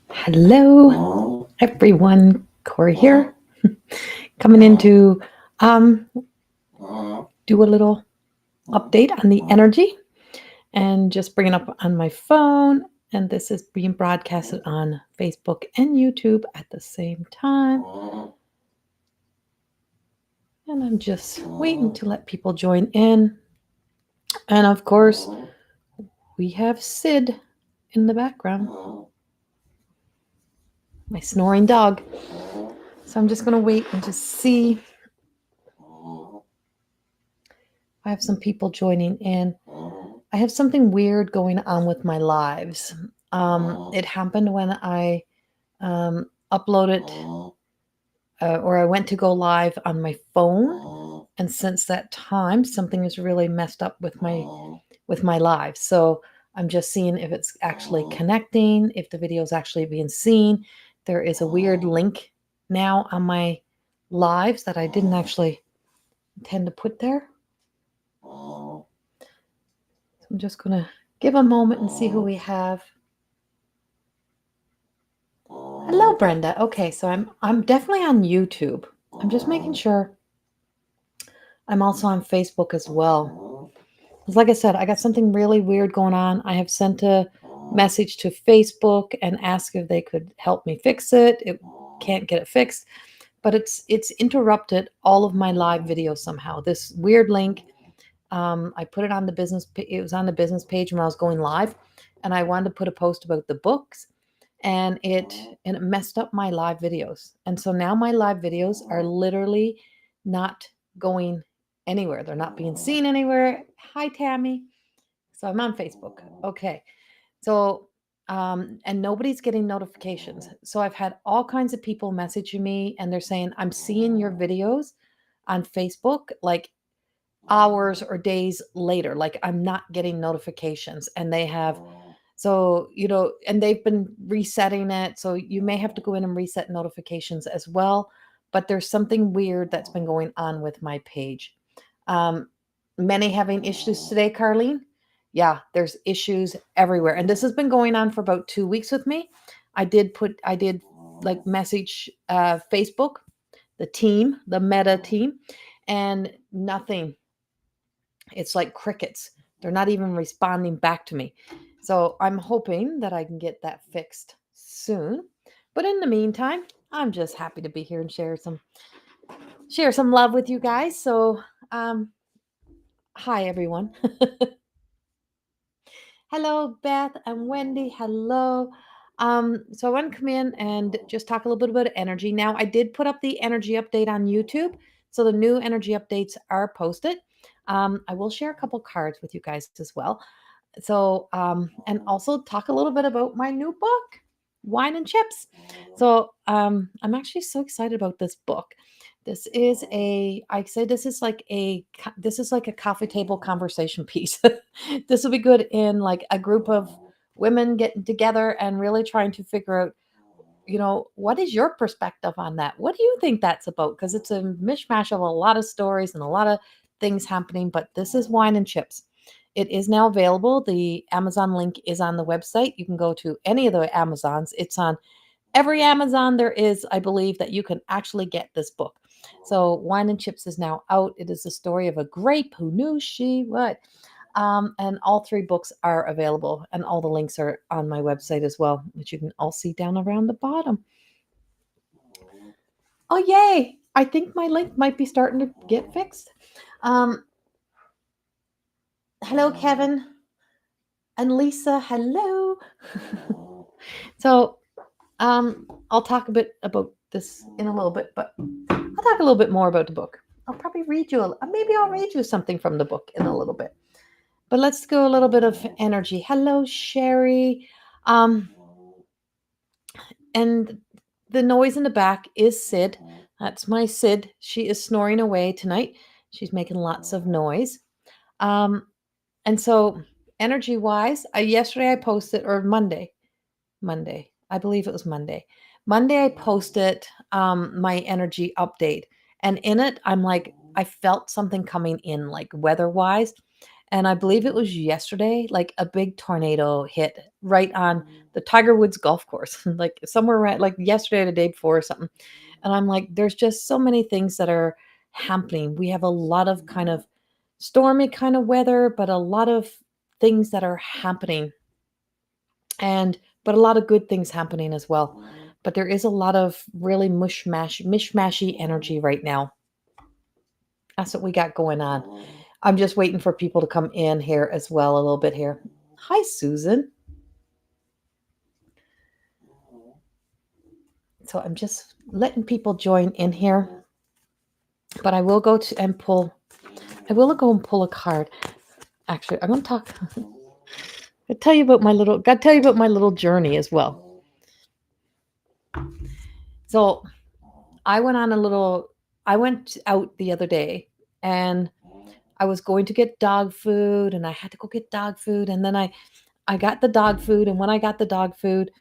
Hello, everyone. Corrie here, coming in to do a little update on the energy and just bring it up on my phone. And this is being broadcasted on Facebook and YouTube at the same time. And I'm just waiting to let people join in. And of course, we have Sid in the background, my snoring dog. So I'm just going to wait and just see. I have some people joining in. I have something weird going on with my lives. It happened when I uploaded or I went to go live on my phone, and since that time, something has really messed up with my live. So I'm just seeing if it's actually connecting, if the video is actually being seen. There is a weird link now on my lives that I didn't actually intend to put there. So I'm just going to give a moment and see who we have. Hello, Brenda. Okay, so I'm definitely on YouTube. I'm just making sure I'm also on Facebook as well. Because like I said, I got something really weird going on. I have sent a message to Facebook and asked if they could help me fix it. It can't get it fixed, but it's interrupted all of my live videos somehow. This weird link. I put it on the business. It was on the business page when I was going live, and I wanted to put a post about the books, and it messed up my live videos. And so now my live videos are literally not going anywhere. They're not being seen anywhere. Hi, Tammy. So I'm on Facebook. Okay. So, and nobody's getting notifications. So I've had all kinds of people messaging me, and they're saying, I'm seeing your videos on Facebook like hours or days later. Like I'm not getting notifications, and they have. So, and they've been resetting it. So you may have to go in and reset notifications as well. But there's something weird that's been going on with my page. Um, Many having issues today, Carlene. Yeah, there's issues everywhere. And this has been going on for about 2 weeks with me. I did like message Facebook, the team, the Meta team, and nothing. It's like crickets. They're not even responding back to me. So I'm hoping that I can get that fixed soon. But in the meantime, I'm just happy to be here and share some love with you guys. So hi everyone. Hello, Beth and Wendy. Hello. So I want to come in and just talk a little bit about energy. Now, I did put up the energy update on YouTube. So the new energy updates are posted. I will share a couple cards with you guys as well. So, and also talk a little bit about my new book, Wine and Chips. So, I'm actually so excited about this book. This is like a coffee table conversation piece. This will be good in like a group of women getting together and really trying to figure out, what is your perspective on that? What do you think that's about? Because it's a mishmash of a lot of stories and a lot of things happening, but this is Wine and Chips. It is now available. The Amazon link is on the website. You can go to any of the Amazons. It's on every Amazon there is, I believe, that you can actually get this book. So Wine and Chips is now out. It is the story of a grape who knew she would. And all three books are available, and all the links are on my website as well, which you can all see down around the bottom. Oh, yay! I think my link might be starting to get fixed. Hello, Kevin and Lisa. Hello. So, I'll talk a bit about this in a little bit, but I'll talk a little bit more about the book. I'll probably maybe I'll read you something from the book in a little bit. But let's go a little bit of energy. Hello, Sherry. And the noise in the back is Sid. That's my Sid. She is snoring away tonight. She's making lots of noise. And so energy wise, yesterday I posted, or Monday, I believe it was Monday. Monday I posted my energy update, and in it I'm like, I felt something coming in, like weather wise, And I believe it was yesterday, like a big tornado hit right on the Tiger Woods golf course, like somewhere around, like yesterday or the day before or something. And I'm like, there's just so many things that are happening. We have a lot of kind of stormy kind of weather, but a lot of things that are happening, and but a lot of good things happening as well. But there is a lot of really mishmashy energy right now. That's what we got going on. I'm just waiting for people to come in here as well a little bit here. Hi, Susan. So I'm just letting people join in here, but I will go to and pull. I will go and pull a card. Actually, I'm going to talk. I tell you about my little. Got to tell you about my little journey as well. So I went on a little. I went out the other day, and I was going to get dog food, and I had to go get dog food, and then I got the dog food, and when I got the dog food,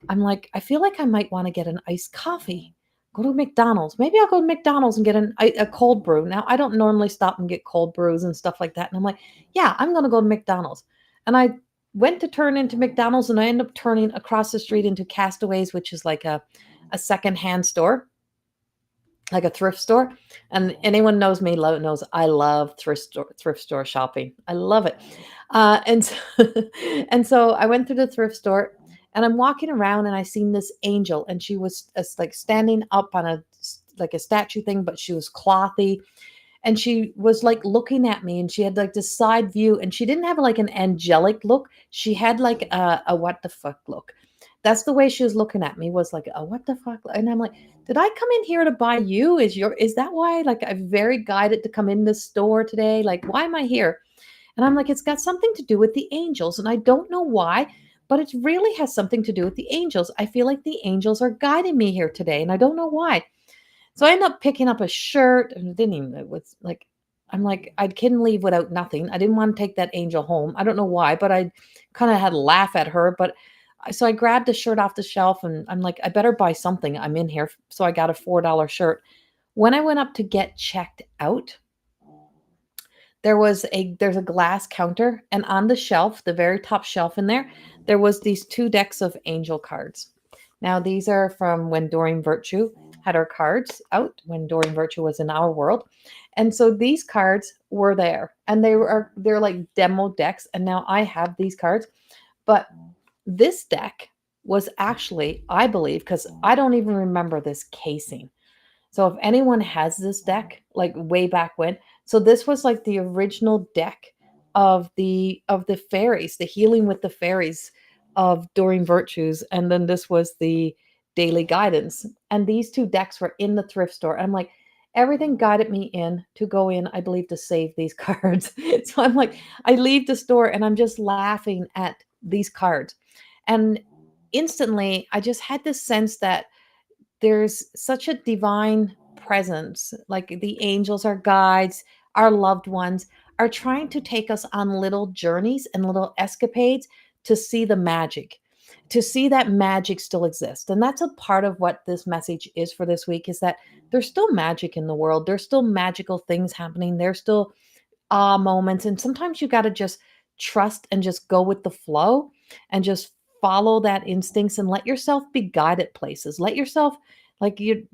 I'm like, I feel like I might want to get an iced coffee. Go to McDonald's. Maybe I'll go to McDonald's and get a cold brew. Now, I don't normally stop and get cold brews and stuff like that. And I'm like, yeah, I'm going to go to McDonald's. And I went to turn into McDonald's, and I ended up turning across the street into Castaways, which is like a secondhand store, like a thrift store. And anyone knows me knows I love thrift store shopping. I love it. And so, and so I went through the thrift store, and I'm walking around, and I seen this angel, and she was like standing up on like a statue thing, but she was clothy, and she was like looking at me, and she had like this side view, and she didn't have like an angelic look. She had like a what the fuck look. That's the way she was looking at me, was like a what the fuck. And I'm like, did I come in here to buy you? Is that why like I'm very guided to come in this store today? Like, why am I here? And I'm like, it's got something to do with the angels. And I don't know why, but it really has something to do with the angels. I feel like the angels are guiding me here today, and I don't know why. So I end up picking up a shirt, and it didn't even, it was like, I'm like, I couldn't leave without nothing. I didn't want to take that angel home. I don't know why, but I kind of had to laugh at her. But so I grabbed a shirt off the shelf, and I'm like, I better buy something. I'm in here. So I got a $4 shirt. When I went up to get checked out, there's a glass counter, and on the shelf, the very top shelf in there was these two decks of angel cards. Now these are from when Doreen Virtue had her cards out, when Doreen Virtue was in our world. And so these cards were there, and they're like demo decks, and now I have these cards. But this deck was actually, I believe, because I don't even remember this casing. So if anyone has this deck, like way back when, so this was like the original deck of the fairies, the healing with the fairies of Doreen Virtues, and then this was the daily guidance. And these two decks were in the thrift store. I'm like, everything guided me in to go in, I believe, to save these cards. So I'm like, I leave the store, and I'm just laughing at these cards. And instantly, I just had this sense that there's such a divine presence, like the angels, our guides, our loved ones are trying to take us on little journeys and little escapades to see the magic, to see that magic still exists. And that's a part of what this message is for this week, is that there's still magic in the world. There's still magical things happening. There's still moments. And sometimes you got to just trust and just go with the flow and just follow that instincts and let yourself be guided places. Let yourself, like, you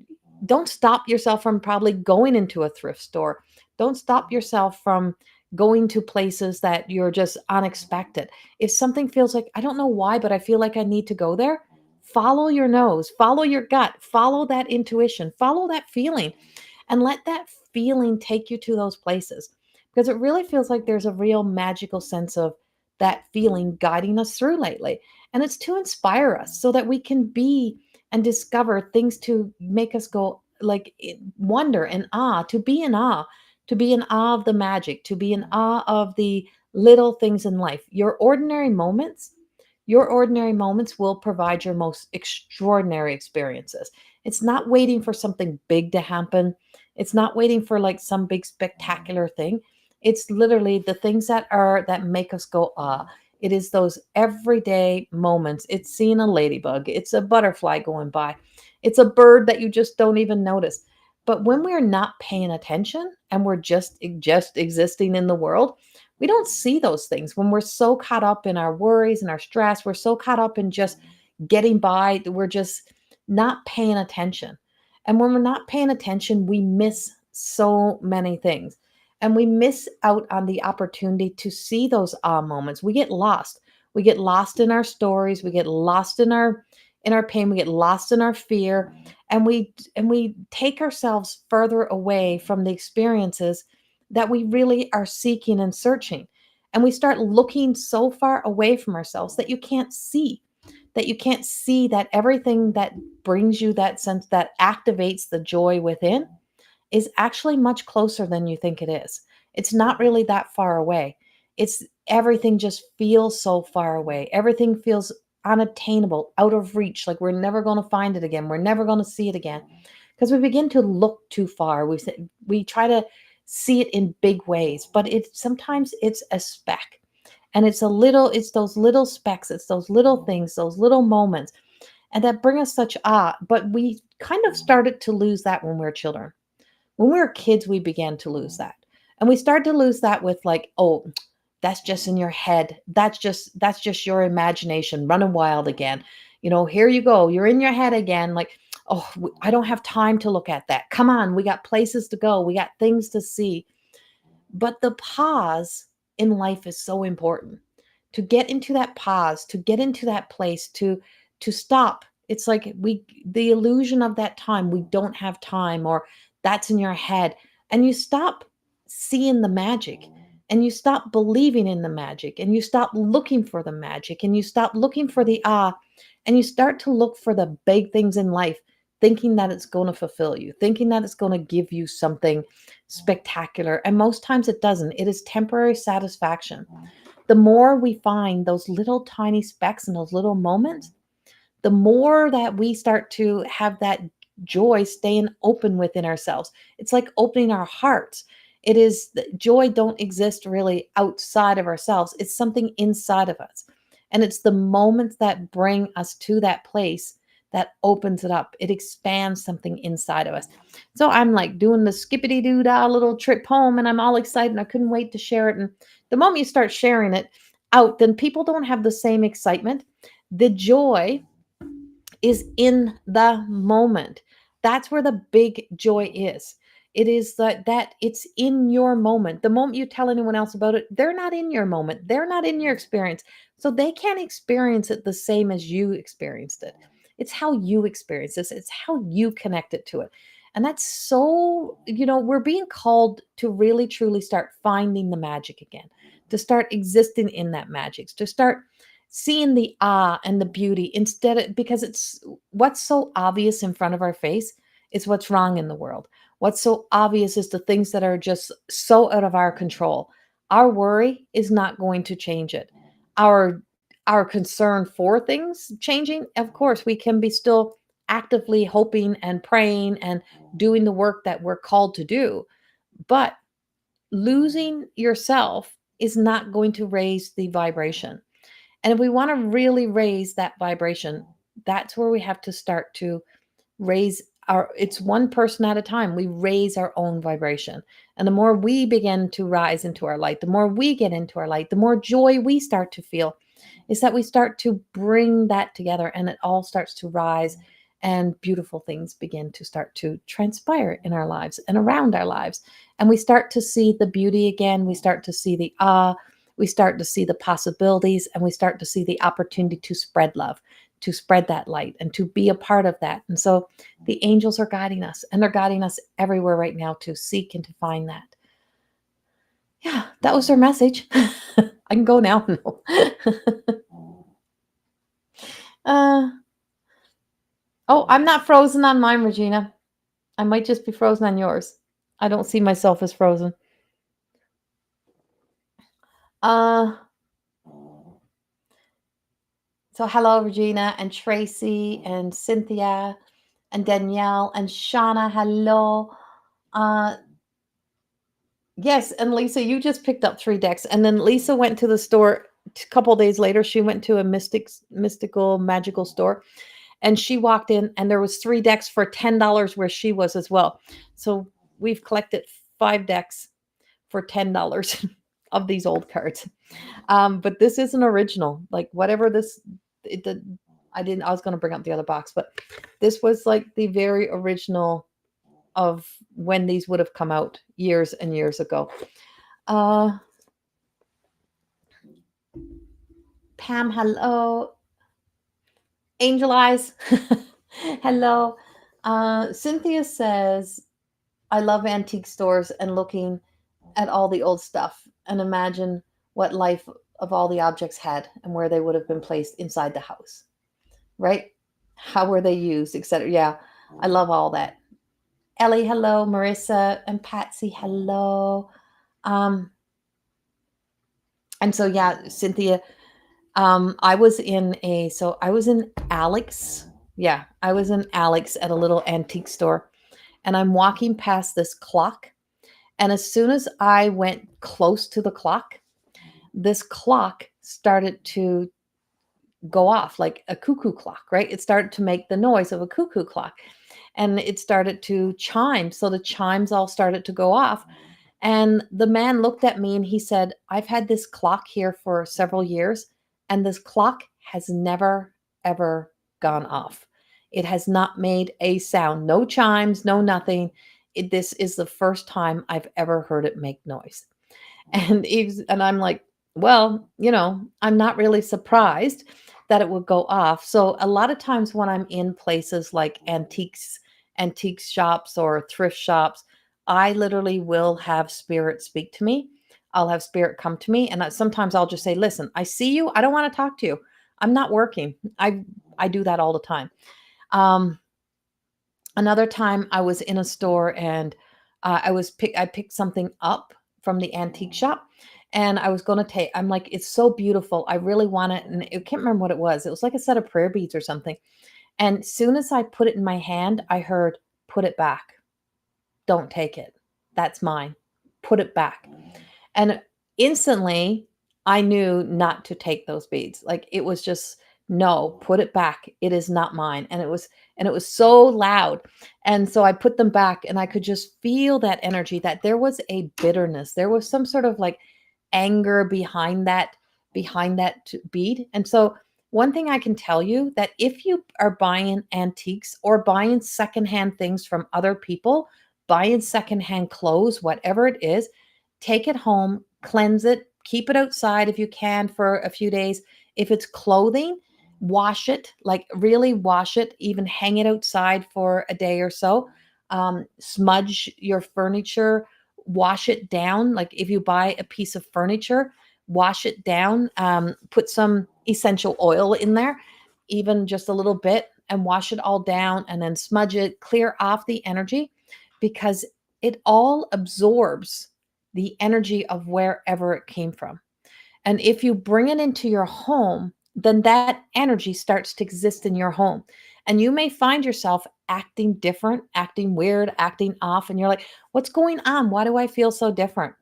don't stop yourself from probably going into a thrift store. Don't stop yourself from going to places that you're just unexpected. If something feels like, I don't know why, but I feel like I need to go there, follow your nose, follow your gut, follow that intuition, follow that feeling, and let that feeling take you to those places, because it really feels like there's a real magical sense of that feeling guiding us through lately. And it's to inspire us so that we can be and discover things to make us go like wonder and awe, to be in awe, to be in awe of the magic, to be in awe of the little things in life. Your ordinary moments will provide your most extraordinary experiences. It's not waiting for something big to happen. It's not waiting for like some big spectacular thing. It's literally the things that make us go ah. It is those everyday moments. It's seeing a ladybug. It's a butterfly going by. It's a bird that you just don't even notice. But when we're not paying attention and we're just existing in the world, We don't see those things when we're so caught up in our worries and our stress. We're so caught up in just getting by that we're just not paying attention. And when we're not paying attention, we miss so many things. And we miss out on the opportunity to see those ah moments. We get lost. We get lost in our stories. We get lost in our pain. We get lost in our fear, and we take ourselves further away from the experiences that we really are seeking and searching. And we start looking so far away from ourselves that you can't see that everything that brings you that sense, that activates the joy within, is actually much closer than you think it is. It's not really that far away. It's everything just feels so far away. Everything feels unattainable, out of reach, like we're never going to find it again. We're never going to see it again because we begin to look too far. We try to see it in big ways, but sometimes it's a speck. And it's those little specks, it's those little things, those little moments, and that bring us such awe. But we kind of started to lose that when we were children. When we were kids, we began to lose that. And we started to lose that with like, oh, that's just in your head. That's just your imagination running wild again. Here you go. You're in your head again. Like, oh, I don't have time to look at that. Come on, we got places to go. We got things to see. But the pause in life is so important. To get into that pause, to get into that place, to stop. It's like the illusion of that time, we don't have time, or that's in your head. And you stop seeing the magic, and you stop believing in the magic, and you stop looking for the magic, and you stop looking for the and you start to look for the big things in life, thinking that it's going to fulfill you, thinking that it's going to give you something spectacular. And most times it doesn't. It is temporary satisfaction. The more we find those little tiny specks and those little moments, the more that we start to have that joy staying open within ourselves. It's like opening our hearts. It is joy don't exist really outside of ourselves. It's something inside of us. And it's the moments that bring us to that place that opens it up. It expands something inside of us. So I'm like doing the skippity doo dah little trip home, and I'm all excited and I couldn't wait to share it. And the moment you start sharing it out, then people don't have the same excitement. The joy is in the moment. That's where the big joy is. It is that it's in your moment. The moment you tell anyone else about it, they're not in your moment. They're not in your experience. So they can't experience it the same as you experienced it. It's how you experience this. It's how you connect it to it. And that's so, we're being called to really truly start finding the magic again, to start existing in that magic, to start seeing the and the beauty instead of, because it's what's so obvious in front of our face is what's wrong in the world. What's so obvious is the things that are just so out of our control. Our worry is not going to change it. Our our concern for things changing, of course, we can be still actively hoping and praying and doing the work that we're called to do. But losing yourself is not going to raise the vibration. And if we want to really raise that vibration, that's where we have to start to raise it's one person at a time. We raise our own vibration. And the more we begin to rise into our light, the more we get into our light, the more joy we start to feel, is that we start to bring that together and it all starts to rise, and beautiful things begin to start to transpire in our lives and around our lives. And we start to see the beauty again. We start to see the we start to see the possibilities, and we start to see the opportunity to spread love, to spread that light, and to be a part of that. And so the angels are guiding us, and they're guiding us everywhere right now to seek and to find that. Yeah, that was their message. I can go now. uh, oh, I'm not frozen on mine, Regina. I might just be frozen on yours. I don't see myself as frozen. Uh, so hello, Regina and Tracy and Cynthia and Danielle and Shauna. Hello. Uh, yes, and Lisa, you just picked up 3 decks, and then Lisa went to the store a couple days later. She went to a mystical, magical store, and she walked in, and there was 3 decks for $10 where she was as well. So we've collected 5 decks for $10. of these old cards. But this is an original, like whatever this, I was going to bring up the other box, but this was like the very original of when these would have come out years and years ago. Uh, Pam, hello. Angel Eyes, hello. Cynthia says, I love antique stores and looking at all the old stuff and imagine what life of all the objects had and where they would have been placed inside the house, right? How were they used, etc. Yeah, I love all that. Ellie, hello. Marissa and Patsy, hello. Um, and so yeah, Cynthia, I was in Alex. Yeah, I was in Alex at a little antique store, and I'm walking past this clock. And as soon as I went close to the clock, this clock started to go off like a cuckoo clock, right? It started to make the noise of a cuckoo clock, and it started to chime. So the chimes all started to go off. And the man looked at me and he said, I've had this clock here for several years, and this clock has never, ever gone off. It has not made a sound, no chimes, no nothing. This is the first time I've ever heard it make noise. And I'm like, well, I'm not really surprised that it would go off. So a lot of times when I'm in places like antique shops or thrift shops, I literally will have spirit speak to me. I'll have spirit come to me, and sometimes I'll just say, listen, I see you, I don't want to talk to you, I'm not working. I do that all the time. um Another time I was in a store, and I picked something up from the antique shop, and I was going to take, I'm like, it's so beautiful, I really want it. And I can't remember what it was. It was like a set of prayer beads or something. And as soon as I put it in my hand, I heard, put it back. Don't take it. That's mine. Put it back. And instantly I knew not to take those beads. Like, it was just, no, put it back. It is not mine. And it was so loud. And so I put them back, and I could just feel that energy, that there was a bitterness. There was some sort of like anger behind that bead. And so one thing I can tell you, that if you are buying antiques or buying secondhand things from other people, buying secondhand clothes, whatever it is, take it home, cleanse it, keep it outside if you can for a few days. If it's clothing, wash it, like really wash it, even hang it outside for a day or so. Smudge your furniture, wash it down. Like, if you buy a piece of furniture, wash it down, put some essential oil in there, even just a little bit, and wash it all down, and then smudge it, clear off the energy, because it all absorbs the energy of wherever it came from. And if you bring it into your home, then that energy starts to exist in your home. And you may find yourself acting different, acting weird, acting off. And you're like, what's going on? Why do I feel so different?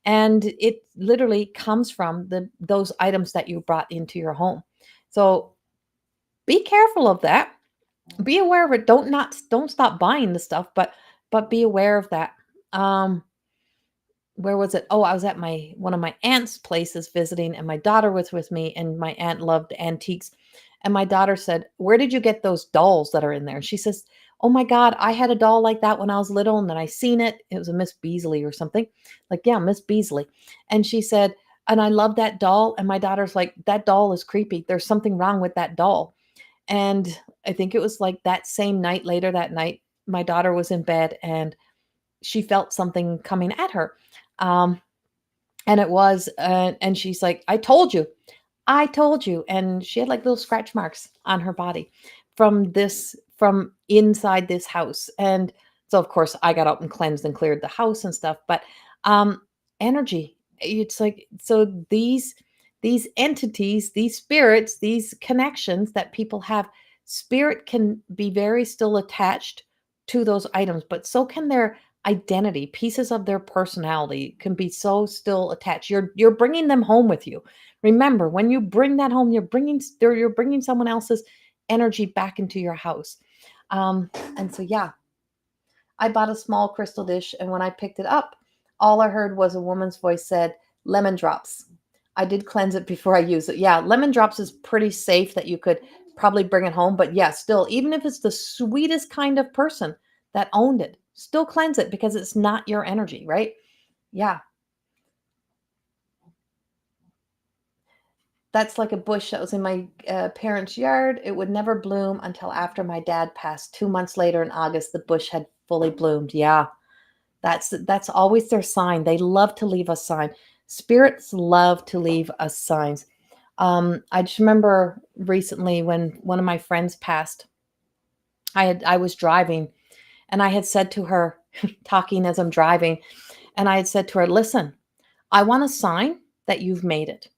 And it literally comes from those items that you brought into your home. So be careful of that. Be aware of it. Don't stop buying the stuff, but be aware of that. Um, where was it? Oh, I was at my one of my aunt's places visiting, and my daughter was with me, and my aunt loved antiques. And my daughter said, "Where did you get those dolls that are in there?" And she says, "Oh my God, I had a doll like that when I was little, and then I seen it. It was a Miss Beasley or something." Like, yeah, Miss Beasley. And she said, "And I love that doll." And my daughter's like, "That doll is creepy. There's something wrong with that doll." And I think it was like that same night, later that night, my daughter was in bed, and she felt something coming at her. Um, and she's like, I told you. And she had like little scratch marks on her body from inside this house. And so, of course, I got up and cleansed and cleared the house and stuff. But energy, it's like, so these entities, these spirits, these connections that people have, spirit can be very still attached to those items, but so can their identity. Pieces of their personality can be so still attached. You're bringing them home with you. Remember, when you bring that home, you're bringing someone else's energy back into your house. And so, yeah, I bought a small crystal dish, and when I picked it up, all I heard was a woman's voice said, Lemon drops. I did cleanse it before I use it. Yeah, lemon drops is pretty safe that you could probably bring it home. But yeah, still, even if it's the sweetest kind of person that owned it, still cleanse it because it's not your energy, right? Yeah, that's like a bush that was in my parents' yard. It would never bloom until after my dad passed. 2 months later in August, the bush had fully bloomed. Yeah, that's always their sign. They love to leave us sign. Spirits love to leave us signs. I just remember recently when one of my friends passed. I was driving and I had said to her, talking as I'm driving, and I had said to her, "Listen, I want a sign that you've made it.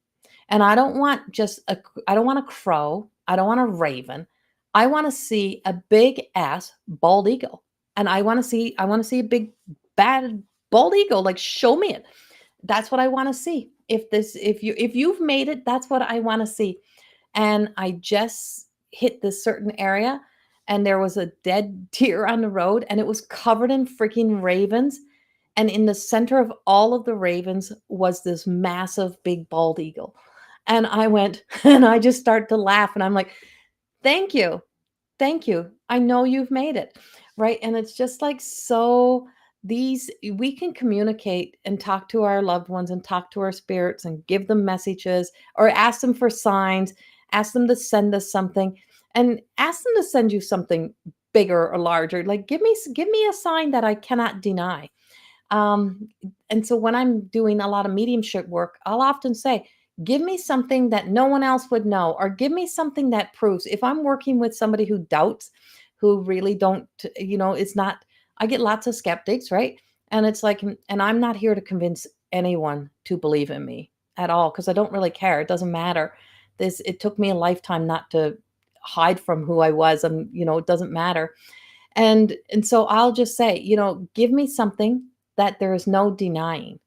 And I don't want just I don't want a crow. I don't want a raven. I want to see a big ass bald eagle. And I want to see a big bad bald eagle. Like show me it. That's what I want to see. If you've made it, that's what I want to see." And I just hit this certain area and there was a dead deer on the road and it was covered in freaking ravens. And in the center of all of the ravens was this massive big bald eagle. And I went and I just start to laugh and I'm like, "Thank you. Thank you. I know you've made it." Right? And it's just like so these we can communicate and talk to our loved ones and talk to our spirits and give them messages or ask them for signs, ask them to send us something and ask them to send you something bigger or larger. Like give me a sign that I cannot deny. um, and so when I'm doing a lot of mediumship work, I'll often say, "Give me something that no one else would know, or give me something that proves." If I'm working with somebody who doubts, who really don't, it's not, I get lots of skeptics, right? And it's like, and I'm not here to convince anyone to believe in me at all because I don't really care. It doesn't matter. It took me a lifetime not to hide from who I was, and it doesn't matter. And so I'll just say, give me something that there is no denying.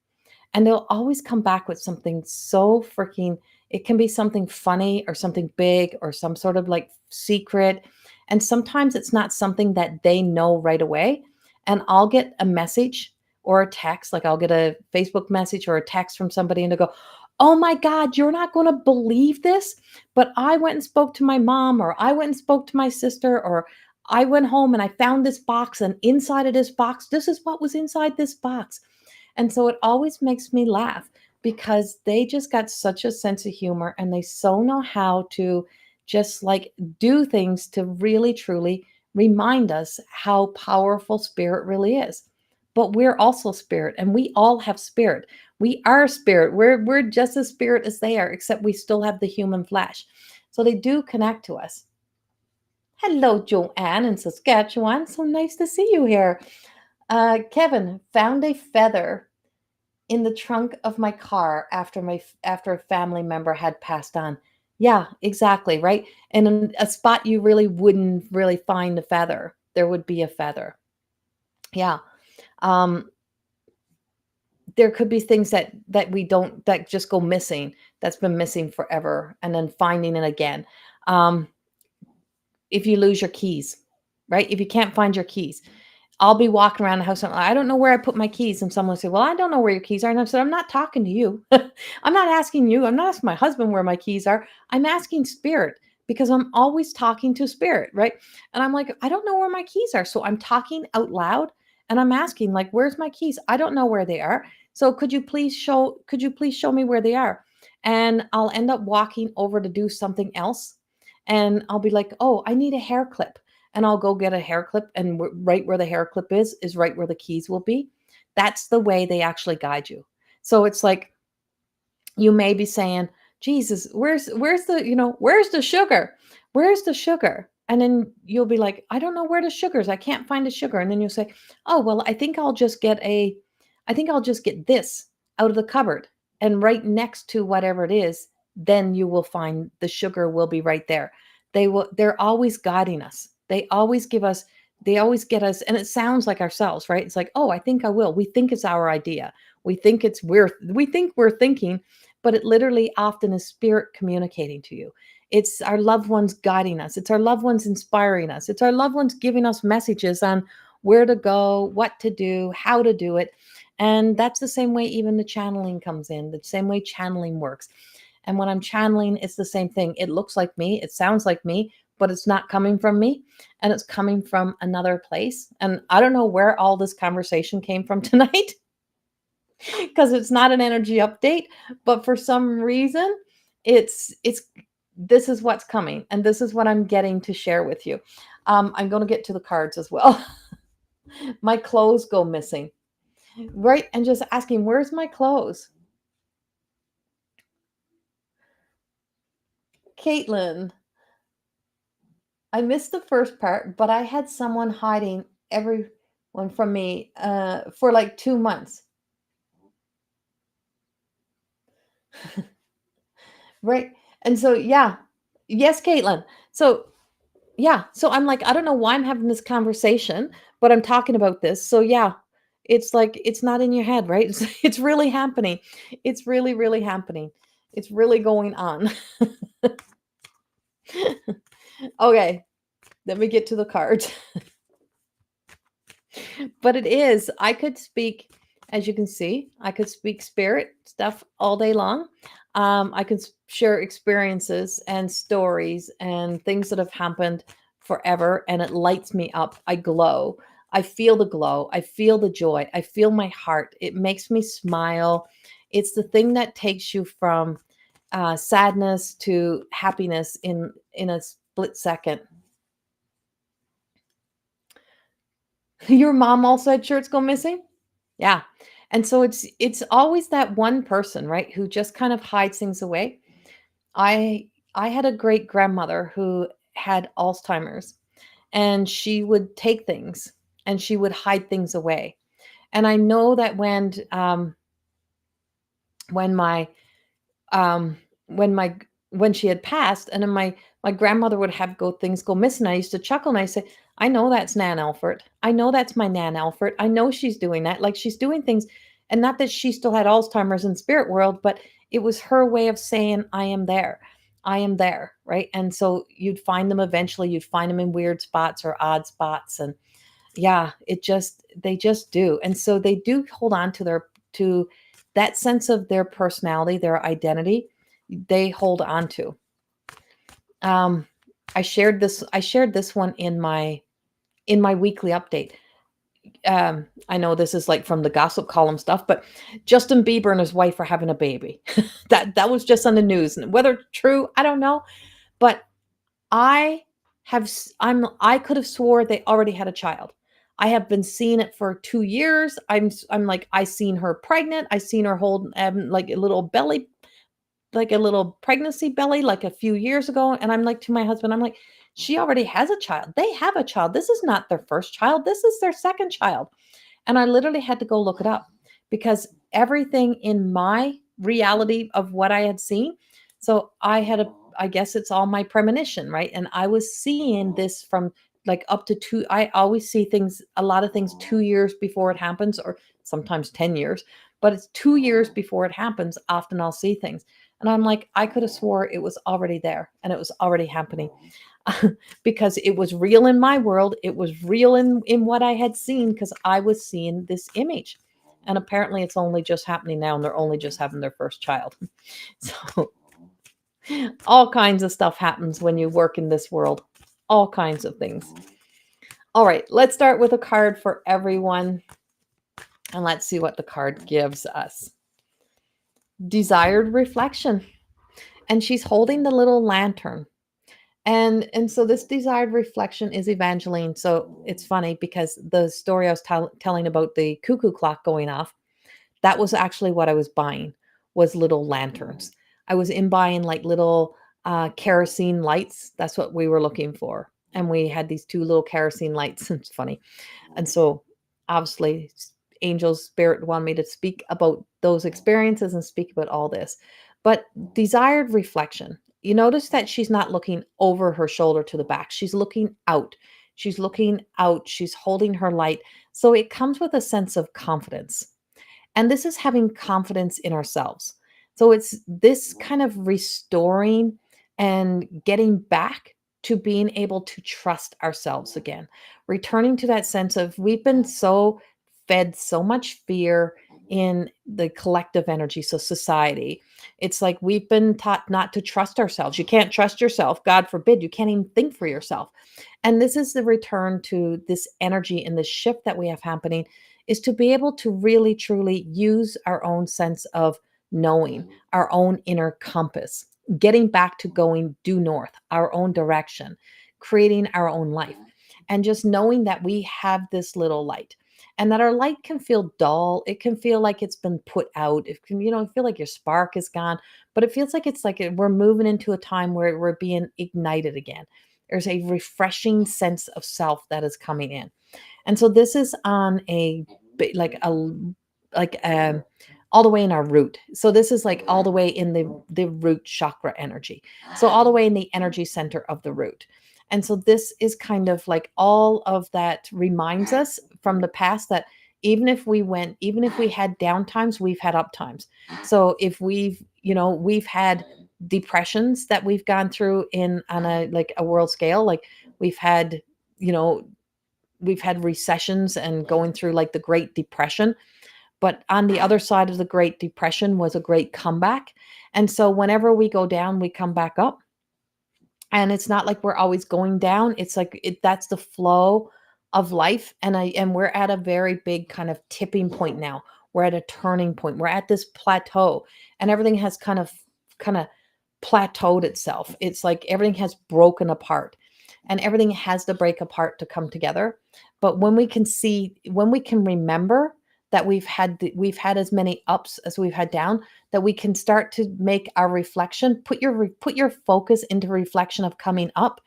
And they'll always come back with something so freaking, it can be something funny or something big or some sort of like secret. And sometimes it's not something that they know right away. And I'll get a message or a text, like I'll get a Facebook message or a text from somebody and they go, "Oh my God, you're not going to believe this. But I went and spoke to my mom, or I went and spoke to my sister, or I went home and I found this box. And inside of this box, this is what was inside this box." And so it always makes me laugh because they just got such a sense of humor and they so know how to just like do things to really truly remind us how powerful spirit really is. But we're also spirit and we all have spirit. We are spirit. We're just as spirit as they are, except we still have the human flesh. So they do connect to us. Hello, Joanne in Saskatchewan. So nice to see you here. Kevin found a feather in the trunk of my car after a family member had passed on. Yeah, exactly, right? And in a spot you really wouldn't really find a feather. There would be a feather. Yeah. Um, there could be things that we don't that just go missing, that's been missing forever, and then finding it again. Um, if you lose your keys, right? If you can't find your keys, I'll be walking around the house and I don't know where I put my keys. And someone will say, "Well, I don't know where your keys are." And I said, "I'm not talking to you. I'm not asking you. I'm not asking my husband where my keys are. I'm asking spirit because I'm always talking to spirit." Right. And I'm like, "I don't know where my keys are." So I'm talking out loud and I'm asking, like, "Where's my keys? I don't know where they are. So could you please show me where they are?" And I'll end up walking over to do something else. And I'll be like, "Oh, I need a hair clip." And I'll go get a hair clip, and right where the hair clip is right where the keys will be. That's the way they actually guide you. So it's like you may be saying, "Jesus, where's the, where's the sugar? Where's the sugar?" And then you'll be like, "I don't know where the sugar is. I can't find the sugar." And then you'll say, "Oh, well, I think I'll just get this out of the cupboard." And right next to whatever it is, then you will find the sugar will be right there. They're always guiding us. They always get us, and it sounds like ourselves, right? It's like, "Oh, I think I will." We think it's our idea. We think we're thinking, but it literally often is spirit communicating to you. It's our loved ones guiding us. It's our loved ones inspiring us. It's our loved ones giving us messages on where to go, what to do, how to do it. And that's the same way even the channeling comes in, the same way channeling works. And when I'm channeling, it's the same thing. It looks like me, it sounds like me, but it's not coming from me, and it's coming from another place. And I don't know where all this conversation came from tonight because it's not an energy update, but for some reason, it's this is what's coming, and this is what I'm getting to share with you. I'm going to get to the cards as well. My clothes go missing, right? And just asking, where's my clothes? Caitlin, I missed the first part, but I had someone hiding everyone from me for like 2 months. Right. And so, yeah. Yes, Caitlin. So, yeah. So I'm like, I don't know why I'm having this conversation, but I'm talking about this. So, yeah, it's like, it's not in your head, right? It's really happening. It's really, really happening. It's really going on. Okay. Let me get to the cards. But it is, I could speak, as you can see, I could speak spirit stuff all day long. I could share experiences and stories and things that have happened forever, and it lights me up. I glow. I feel the glow. I feel the joy. I feel my heart. It makes me smile. It's the thing that takes you from sadness to happiness in a split second. Your mom also had shirts go missing? Yeah. And so it's always that one person, right, who just kind of hides things away. I had a great grandmother who had Alzheimer's, and she would take things and she would hide things away. And I know that when my um when my when she had passed, and then my grandmother would have go things go missing, I used to chuckle and I say, I know that's Nan Alfred. I know that's my Nan Alfred. I know she's doing that. Like, she's doing things, and not that she still had Alzheimer's in spirit world, but it was her way of saying, I am there. I am there, right? And so you'd find them eventually, you'd find them in weird spots or odd spots. And yeah, they just do. And so they do hold on to to that sense of their personality, their identity, they hold on to. Um, I shared this one in my weekly update. I know this is like from the gossip column stuff, but Justin Bieber and his wife are having a baby. That was just on the news, and whether true, I don't know. But I I could have swore they already had a child. I have been seeing it for 2 years. I'm like, I seen her pregnant. I seen her hold like a little belly, like a little pregnancy belly, like a few years ago. And I'm like, to my husband, I'm like, she already has a child. They have a child. This is not their first child. This is their second child. And I literally had to go look it up because everything in my reality of what I had seen. So I guess it's all my premonition, right? And I was seeing this from like up to I always see things, a lot of things 2 years before it happens, or sometimes 10 years, but it's 2 years before it happens. Often I'll see things. And I'm like, I could have swore it was already there and it was already happening. Because it was real in my world. It was real in what I had seen, because I was seeing this image. And apparently it's only just happening now, and they're only just having their first child. So all kinds of stuff happens when you work in this world. All kinds of things. All right, let's start with a card for everyone. And let's see what the card gives us. Desired reflection. And she's holding the little lantern. And so this desired reflection is Evangeline. So it's funny because the story I was telling about the cuckoo clock going off, that was actually what I was buying, was little lanterns. I was in buying like little kerosene lights. That's what we were looking for. And we had these two little kerosene lights. It's funny. And so obviously angels spirit wanted me to speak about those experiences and speak about all this. But desired reflection, you notice that she's not looking over her shoulder to the back. She's looking out. She's looking out. She's holding her light. So it comes with a sense of confidence. And this is having confidence in ourselves. So it's this kind of restoring and getting back to being able to trust ourselves again, returning to that sense of, we've been so fed so much fear in the collective energy, so society. It's like we've been taught not to trust ourselves. You can't trust yourself. God forbid, you can't even think for yourself. And this is the return to this energy and the shift that we have happening, is to be able to really truly use our own sense of knowing, our own inner compass, getting back to going due north, our own direction, creating our own life, and just knowing that we have this little light, and that our light can feel dull. It can feel like it's been put out. It can, feel like your spark is gone, but it feels like we're moving into a time where we're being ignited again. There's a refreshing sense of self that is coming in. And so this is on a like a like all the way in our root. So this is like all the way in the root chakra energy. So all the way in the energy center of the root. And so this is kind of like all of that reminds us from the past that even if we had down times, we've had up times. So if we've had depressions that we've gone through in on a world scale, like we've had, you know, we've had recessions and going through like the Great Depression. But on the other side of the Great Depression was a great comeback. And so whenever we go down, we come back up. And it's not like we're always going down. It's like that's the flow of life. And we're at a very big kind of tipping point now. We're at a turning point. We're at this plateau, and everything has kind of plateaued itself. It's like everything has broken apart, and everything has to break apart to come together. But when we can remember that we've had as many ups as we've had down, that we can start to make our reflection, put your focus into reflection of coming up,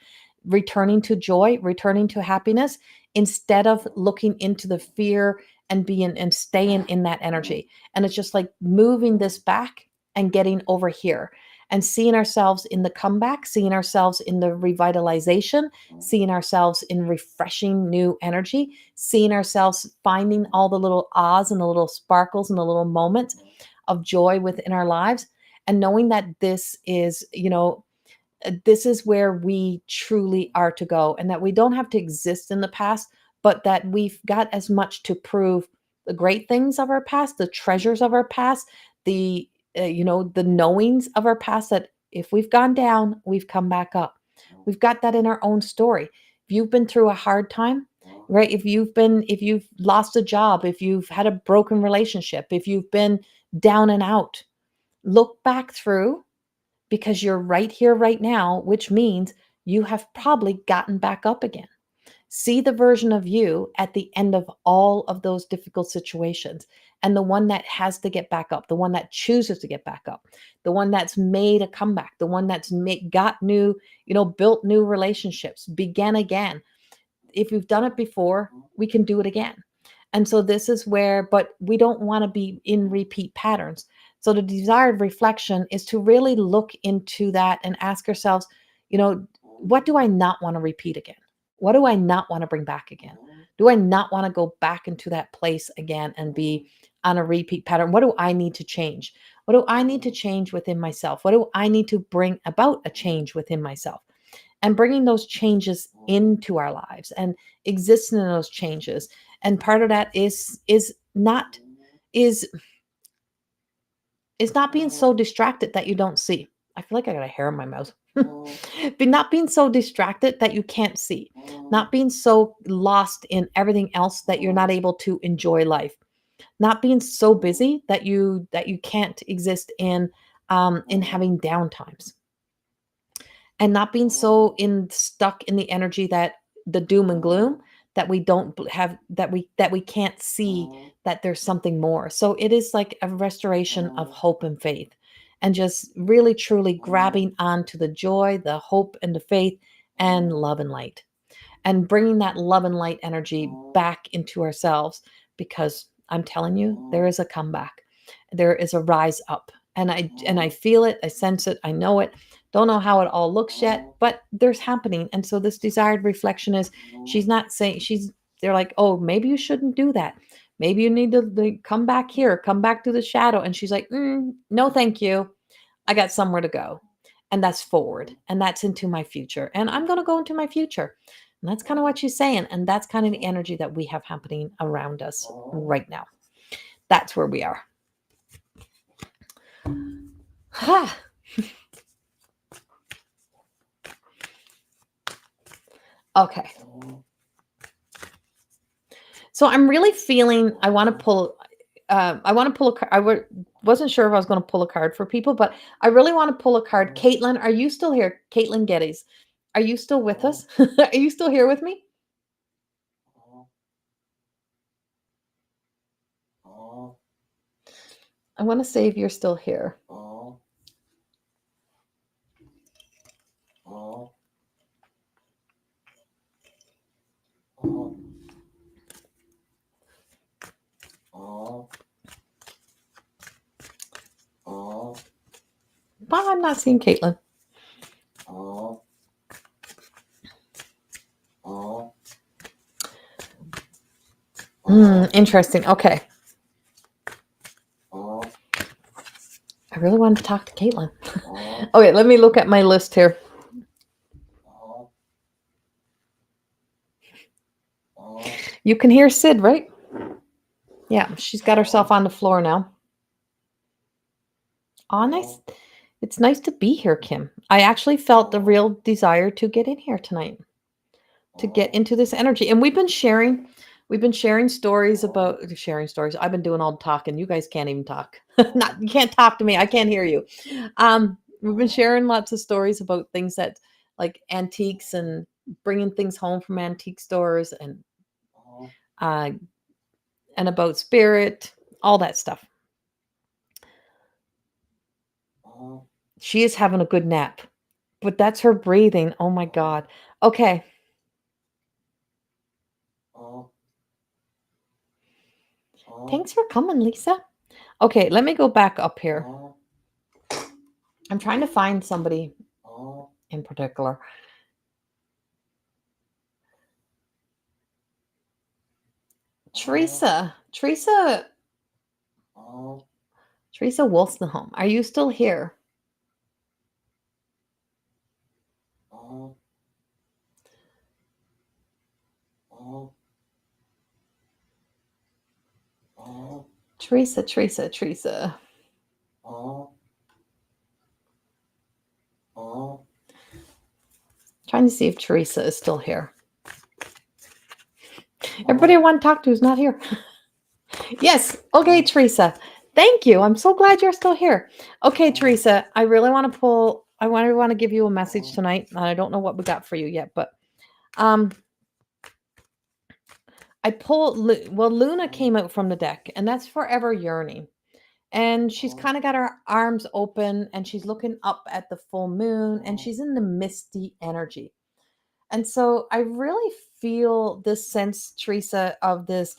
returning to joy, returning to happiness, instead of looking into the fear and being and staying in that energy. And it's just like moving this back and getting over here and seeing ourselves in the comeback, seeing ourselves in the revitalization, seeing ourselves in refreshing new energy, seeing ourselves finding all the little ahs and the little sparkles and the little moments of joy within our lives, and knowing that this is where we truly are to go, and that we don't have to exist in the past, but that we've got as much to prove the great things of our past, the treasures of our past, the knowings of our past, that if we've gone down, we've come back up. We've got that in our own story. If you've been through a hard time, right? If you've lost a job, if you've had a broken relationship, if you've been down and out, look back through, because you're right here, right now, which means you have probably gotten back up again. See the version of you at the end of all of those difficult situations, and the one that has to get back up, the one that chooses to get back up, the one that's made a comeback, the one that's got new, built new relationships, began again. If you've done it before, we can do it again. And so this is where, but we don't want to be in repeat patterns. So the desired reflection is to really look into that and ask ourselves, what do I not want to repeat again? What do I not want to bring back again? Do I not want to go back into that place again and be on a repeat pattern? What do I need to change? What do I need to change within myself? What do I need to bring about a change within myself? And bringing those changes into our lives and existing in those changes. And part of that is not being so distracted that you don't see. I feel like I got a hair in my mouth. But not being so distracted that you can't see. Not being so lost in everything else that you're not able to enjoy life. Not being so busy that you can't exist in having downtimes, and not being so stuck in the energy that the doom and gloom, that we don't have, that we can't see that there's something more. So it is like a restoration of hope and faith, and just really truly grabbing onto the joy, the hope, and the faith, and love and light, and bringing that love and light energy back into ourselves. Because I'm telling you, there is a comeback, there is a rise up, and I feel it, I sense it, I know it. Don't know how it all looks yet, but there's happening. And so this desired reflection is, she's not saying, they're like, oh, maybe you shouldn't do that, maybe you need to come back here, come back to the shadow. And she's like, no thank you, I got somewhere to go, and that's forward, and that's into my future, and I'm going to go into my future. And that's kind of what she's saying, and that's kind of the energy that we have happening around us right now. That's where we are. Ha. Okay. So I'm really feeling I want to pull a card. Wasn't sure if I was going to pull a card for people, but I really want to pull a card. Caitlin, are you still here? Caitlin Geddes, are you still with us? Are you still here with me? I want to say if you're still here. Well, I'm not seeing Caitlin. Interesting. Okay. I really wanted to talk to Caitlin. Okay, let me look at my list here. You can hear Sid, right? Yeah, she's got herself on the floor now. Oh, nice. It's nice to be here, Kim. I actually felt the real desire to get in here tonight, to get into this energy. And we've been sharing stories about sharing stories. I've been doing all the talking. You guys can't even talk. You can't talk to me. I can't hear you. We've been sharing lots of stories about things that like antiques and bringing things home from antique stores and about spirit, all that stuff. She is having a good nap, but that's her breathing. Oh my God. Okay. Thanks for coming, Lisa. Okay, let me go back up here. I'm trying to find somebody in particular. Teresa Wolstenholme, are you still here? Teresa. Trying to see if Teresa is still here. Everybody I want to talk to is not here. Yes. Okay, Teresa. Thank you. I'm so glad you're still here. Okay, Teresa, I really want to give you a message tonight. And I don't know what we got for you yet, but Luna came out from the deck, and that's Forever Yearning. And she's kind of got her arms open and she's looking up at the full moon and she's in the misty energy. And so I really feel this sense, Teresa, of this.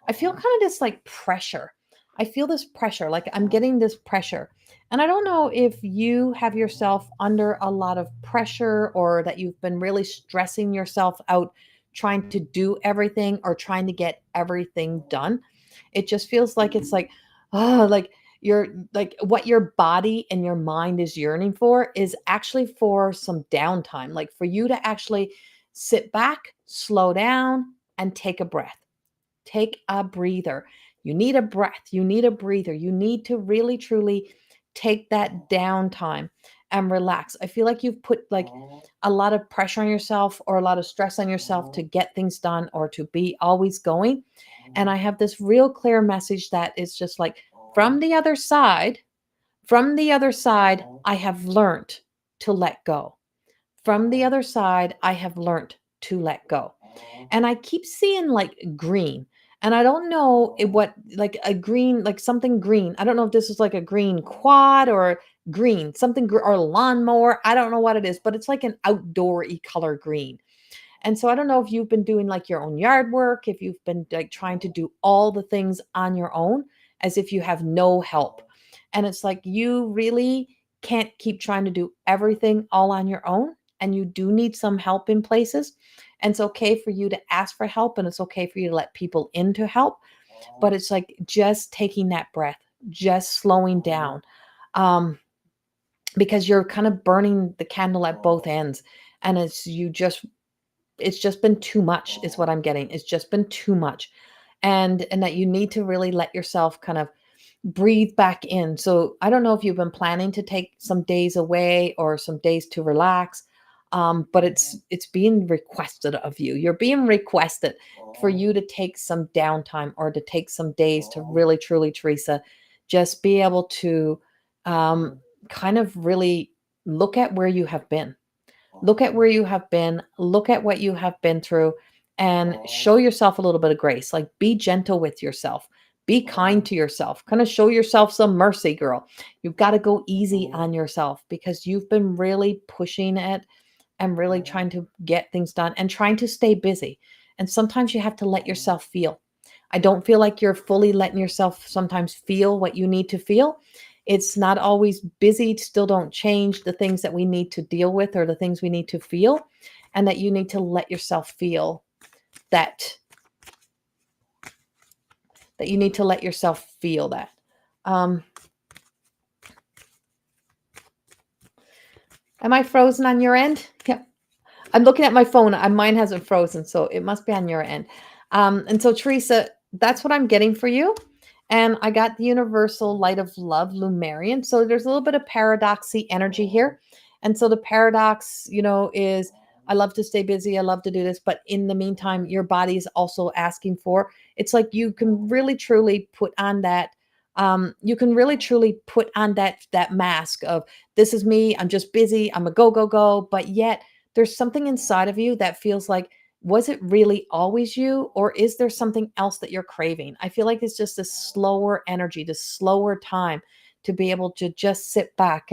I feel kind of this like pressure. I feel this pressure, like I'm getting this pressure. And I don't know if you have yourself under a lot of pressure or that you've been really stressing yourself out trying to do everything or trying to get everything done. It just feels like it's like, oh, like you're like what your body and your mind is yearning for is actually for some downtime, like for you to actually sit back, slow down, and take a breath. Take a breather. You need a breath. You need a breather. You need to really, truly take that downtime and relax. I feel like you've put like a lot of pressure on yourself or a lot of stress on yourself to get things done or to be always going. And I have this real clear message that is just like from the other side, I have learned to let go. From the other side, I have learned to let go. And I keep seeing like green. And I don't know what, like a green, like something green. I don't know if this is like a green quad or green, something, or lawnmower. I don't know what it is, but it's like an outdoory color green. And so I don't know if you've been doing like your own yard work, if you've been like trying to do all the things on your own, as if you have no help. And it's like you really can't keep trying to do everything all on your own. And you do need some help in places. And it's okay for you to ask for help and it's okay for you to let people in to help. But it's like just taking that breath, just slowing down. Because you're kind of burning the candle at both ends. And it's just been too much is what I'm getting. It's just been too much. and that you need to really let yourself kind of breathe back in. So I don't know if you've been planning to take some days away or some days to relax, but it's being requested of you. You're being requested for you to take some downtime or to take some days to really, truly, Teresa, just be able to kind of really look at where you have been. Look at where you have been, look at what you have been through, and show yourself a little bit of grace. Like, be gentle with yourself, be kind to yourself, kind of show yourself some mercy, girl. You've got to go easy on yourself because you've been really pushing it and really trying to get things done and trying to stay busy. And sometimes you have to let yourself feel. I don't feel like you're fully letting yourself sometimes feel what you need to feel. It's not always busy, still don't change the things that we need to deal with or the things we need to feel, and that you need to let yourself feel that you need to let yourself feel that. Um, am I frozen on your end? Yep. I'm looking at my phone. Mine hasn't frozen, so it must be on your end. And so, Teresa, that's what I'm getting for you. And I got the Universal Light of Love Lumerian. So there's a little bit of paradoxy energy here. And so the paradox, is I love to stay busy. I love to do this. But in the meantime, your body is also asking for, it's like you can really truly put on that. You can really truly put on that mask of, this is me. I'm just busy. I'm a go, go, go. But yet there's something inside of you that feels like, was it really always you, or is there something else that you're craving? I feel like it's just a slower energy, this slower time to be able to just sit back,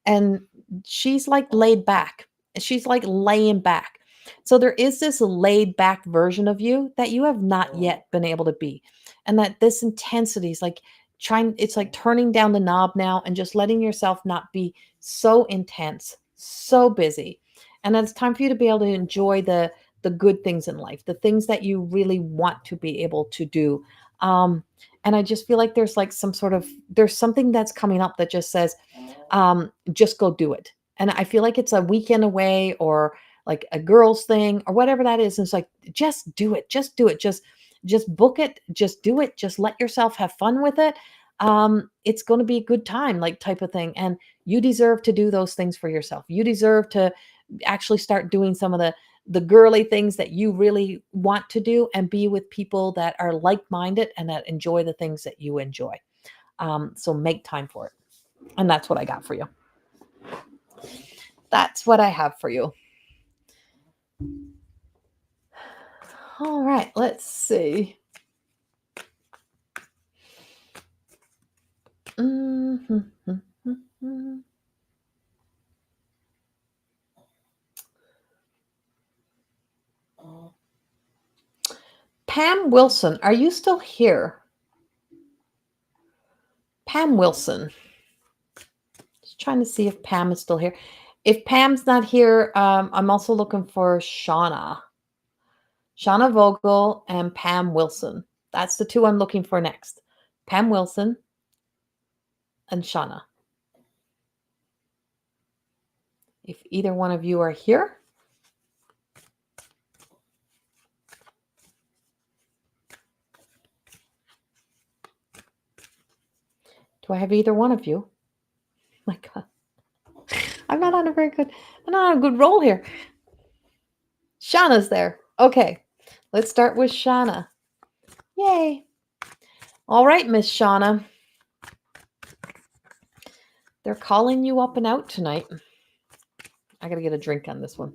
and she's like laid back. She's like laying back. So there is this laid back version of you that you have not yet been able to be. And that this intensity is like it's like turning down the knob now and just letting yourself not be so intense, so busy. And that it's time for you to be able to enjoy the good things in life, the things that you really want to be able to do. And I just feel like there's like there's something that's coming up that just says, just go do it. And I feel like it's a weekend away or like a girls thing or whatever that is. And it's like, just do it, just do it, just book it, just do it, just let yourself have fun with it. It's going to be a good time, like type of thing. And you deserve to do those things for yourself. You deserve to actually start doing some of the girly things that you really want to do and be with people that are like-minded and that enjoy the things that you enjoy. So make time for it. And that's what I got for you. That's what I have for you. All right, let's see. Pam Wilson, are you still here? Pam Wilson. Just trying to see if Pam is still here. If Pam's not here, I'm also looking for Shauna Vogel and Pam Wilson. That's the two I'm looking for next. Pam Wilson and Shauna. If either one of you are here. Do I have either one of you? My God. I'm not on a good roll here. Shauna's there. Okay. Let's start with Shauna. Yay. All right, Miss Shauna. They're calling you up and out tonight. I got to get a drink on this one.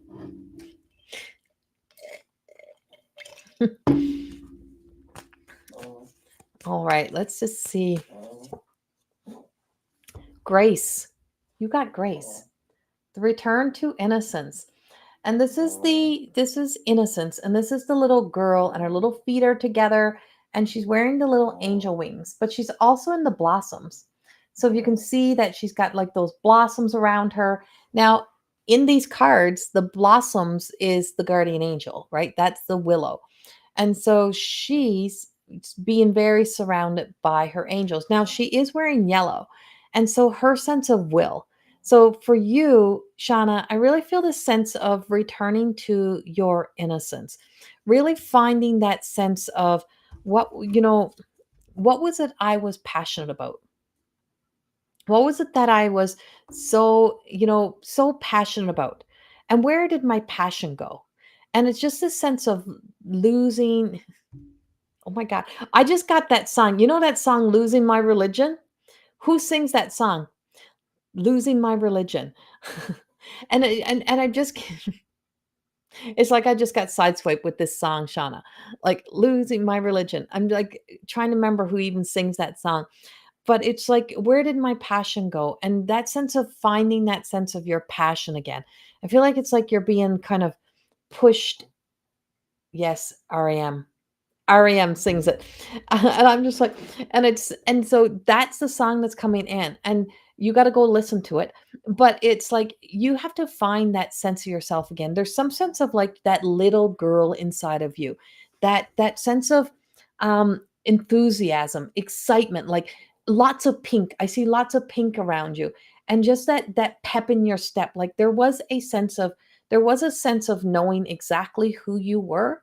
All right, let's just see. Grace. You got grace. The return to innocence. And this is innocence. And this is the little girl and her little feet are together and she's wearing the little angel wings, but she's also in the blossoms. So if you can see that she's got like those blossoms around her. Now, in these cards, the blossoms is the guardian angel, right? That's the willow. And so she's being very surrounded by her angels. Now, she is wearing yellow. And so her sense of will. So for you, Shauna, I really feel this sense of returning to your innocence, really finding that sense of What was it I was passionate about? What was it that I was so passionate about? And where did my passion go? And it's just this sense of losing. Oh my God. I just got that song. You know that song, Losing My Religion? Who sings that song? Losing My Religion. And I just it's like I just got sideswiped with this song, Shauna. Like losing my religion. I'm like trying to remember who even sings that song. But it's like, where did my passion go? And that sense of finding that sense of your passion again. I feel like it's like you're being kind of pushed. Yes, REM. REM sings it. And I'm just like, and so that's the song that's coming in. And you got to go listen to it. But it's like you have to find that sense of yourself again. There's some sense of like that little girl inside of you. That sense of enthusiasm, excitement, like lots of pink. I see lots of pink around you. And just that pep in your step. Like there was a sense of knowing exactly who you were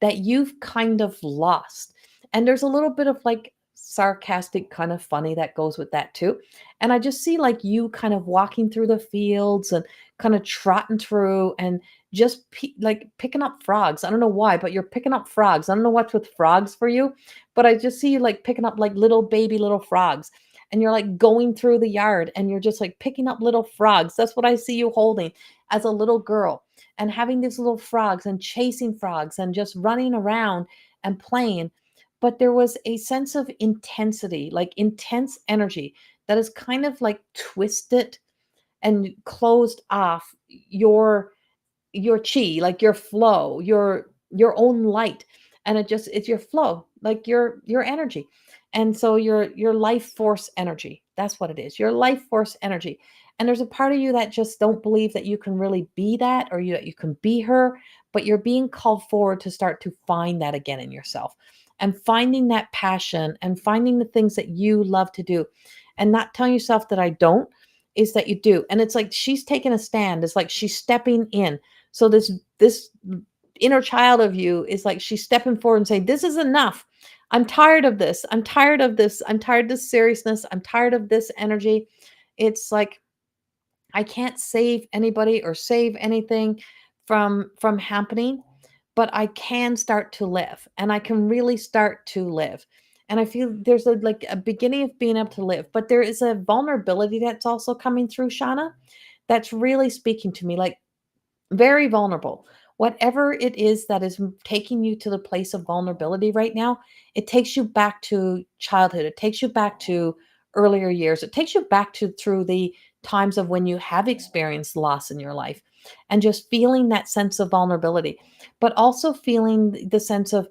that you've kind of lost. And there's a little bit of like sarcastic, kind of funny that goes with that too. And I just see like you kind of walking through the fields and kind of trotting through and just like picking up frogs. I don't know why, but you're picking up frogs. I don't know what's with frogs for you, but I just see you like picking up like little baby little frogs. And you're like going through the yard and you're just like picking up little frogs. That's what I see you holding as a little girl and having these little frogs and chasing frogs and just running around and playing. But there was a sense of intensity, like intense energy that is kind of like twisted and closed off your chi, like your flow, your own light. And it's your flow, like your energy. And so your life force energy, that's what it is, your life force energy. And there's a part of you that just don't believe that you can really be that, or you can be her, but you're being called forward to start to find that again in yourself, and finding that passion and finding the things that you love to do, and not telling yourself that I don't, is that you do. And it's like she's taking a stand, it's like she's stepping in. So this inner child of you is like she's stepping forward and saying, "This is enough. I'm tired of this. I'm tired of this. I'm tired of this seriousness. I'm tired of this energy." It's like I can't save anybody or save anything from happening, but I can start to live, and I can really start to live. And I feel there's like a beginning of being able to live, but there is a vulnerability that's also coming through, Shauna, that's really speaking to me. Like very vulnerable. Whatever it is that is taking you to the place of vulnerability right now, it takes you back to childhood. It takes you back to earlier years. It takes you back to through the times of when you have experienced loss in your life, and just feeling that sense of vulnerability, but also feeling the sense of,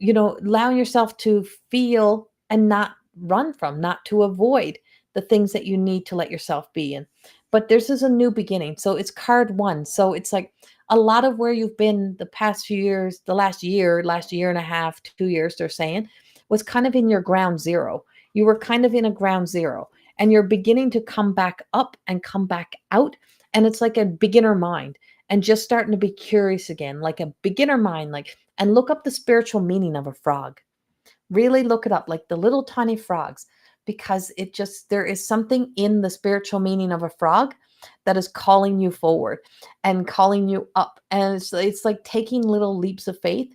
allowing yourself to feel and not run from, not to avoid the things that you need to let yourself be in. But this is a new beginning. So it's card one. So it's like a lot of where you've been the past few years, the last year and a half, 2 years, they're saying, was kind of in your ground zero. You were kind of in a ground zero, and you're beginning to come back up and come back out. And it's like a beginner mind, and just starting to be curious again, like a beginner mind, like, and look up the spiritual meaning of a frog. Really look it up, like the little tiny frogs, because there is something in the spiritual meaning of a frog that is calling you forward and calling you up. And it's like taking little leaps of faith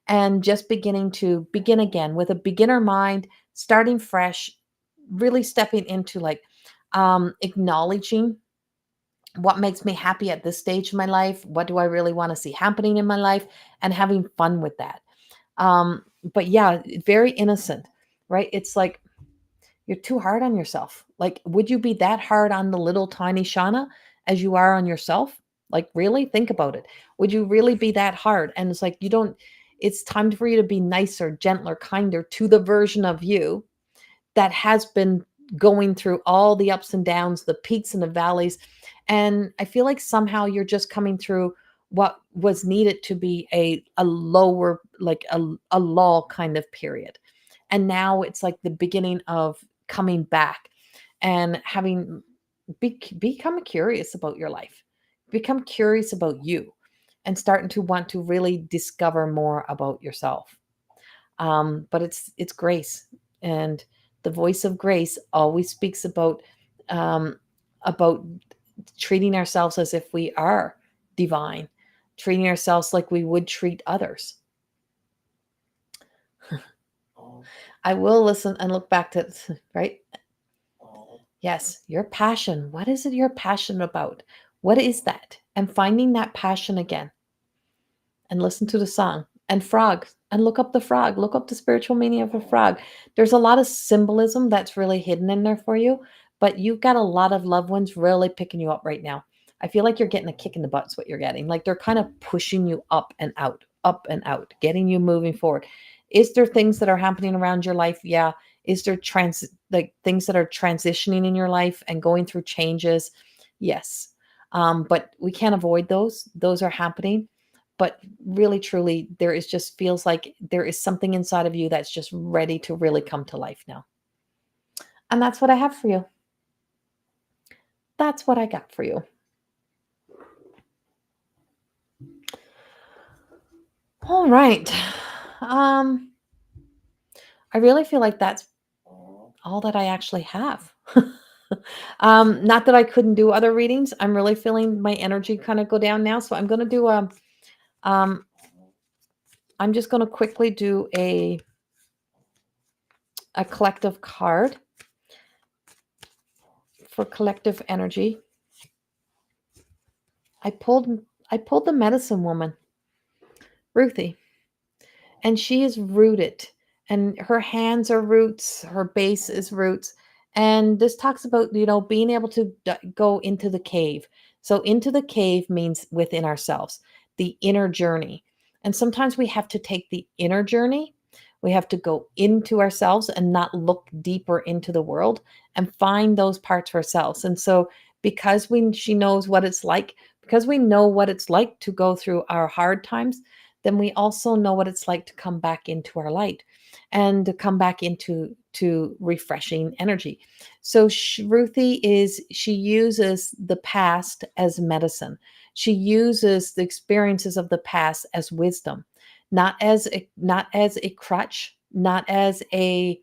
and just beginning to begin again with a beginner mind, starting fresh, really stepping into like acknowledging what makes me happy at this stage of my life. What do I really want to see happening in my life? And having fun with that. But yeah, very innocent, right? It's like you're too hard on yourself. Like, would you be that hard on the little tiny Shauna as you are on yourself? Like, really think about it. Would you really be that hard? And it's like, it's time for you to be nicer, gentler, kinder to the version of you that has been going through all the ups and downs, the peaks and the valleys. And I feel like somehow you're just coming through what was needed to be a lower, like a lull kind of period. And now it's like the beginning of coming back and become curious about your life, become curious about you, and starting to want to really discover more about yourself. But it's grace, and the voice of grace always speaks um, about treating ourselves as if we are divine, treating ourselves like we would treat others. I will listen and look back to, right? Yes, your passion. What is it you're passionate about? What is that? And finding that passion again, and listen to the song and frog, and look up the frog, look up the spiritual meaning of a frog. There's a lot of symbolism that's really hidden in there for you, but you've got a lot of loved ones really picking you up right now. I feel like you're getting a kick in the butt is what you're getting. Like they're kind of pushing you up and out, getting you moving forward. Is there things that are happening around your life? Yeah. Is there like things that are transitioning in your life and going through changes? Yes. But we can't avoid those. Those are happening. But really, truly, there is just feels like there is something inside of you that's just ready to really come to life now. And that's what I have for you. That's what I got for you. All right. I really feel like that's all that I actually have. Not that I couldn't do other readings. I'm really feeling my energy kind of go down now. So I'm going to do um, I'm just going to quickly do a collective card for collective energy. I pulled the medicine woman, Ruthie, and she is rooted, and her hands are roots, her base is roots. And this talks about, being able to go into the cave. So into the cave means within ourselves, the inner journey. And sometimes we have to take the inner journey. We have to go into ourselves and not look deeper into the world and find those parts of ourselves. And so because she knows what it's like, because we know what it's like to go through our hard times, then we also know what it's like to come back into our light and to come back into refreshing energy. So Ruthie she uses the past as medicine. She uses the experiences of the past as wisdom, not as a crutch, not as a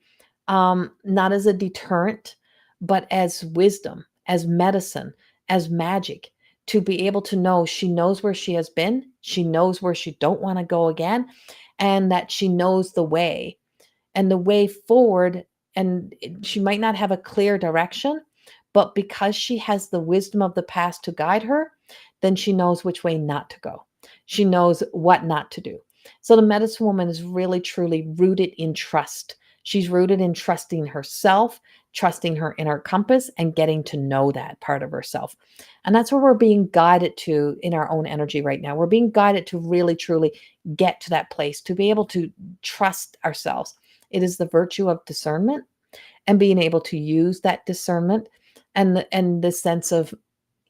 deterrent, but as wisdom, as medicine, as magic, to be able to know she knows where she has been, she knows where she don't want to go again, and that she knows the way and the way forward. And she might not have a clear direction, but because she has the wisdom of the past to guide her, then she knows which way not to go. She knows what not to do. So the medicine woman is really truly rooted in trust. She's rooted in trusting herself, trusting her inner compass, and getting to know that part of herself. And that's where we're being guided to in our own energy right now. We're being guided to really, truly get to that place, to be able to trust ourselves. It is the virtue of discernment and being able to use that discernment and the sense of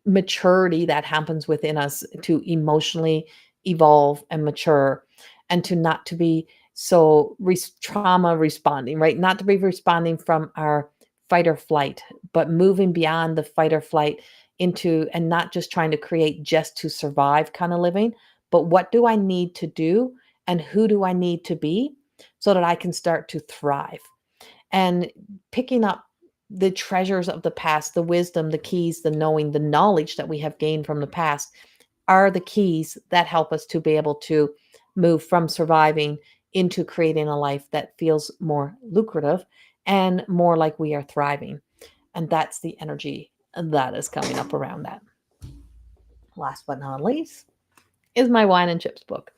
maturity that happens within us to emotionally evolve and mature, and to not to be so trauma responding, right? Not to be responding from our fight or flight, but moving beyond the fight or flight into, and not just trying to create just to survive kind of living, but what do I need to do and who do I need to be so that I can start to thrive. And picking up the treasures of the past, the wisdom, the keys, the knowing, the knowledge that we have gained from the past are the keys that help us to be able to move from surviving into creating a life that feels more lucrative and more like we are thriving. And that's the energy that is coming up around that. Last but not least is my wine and chips book.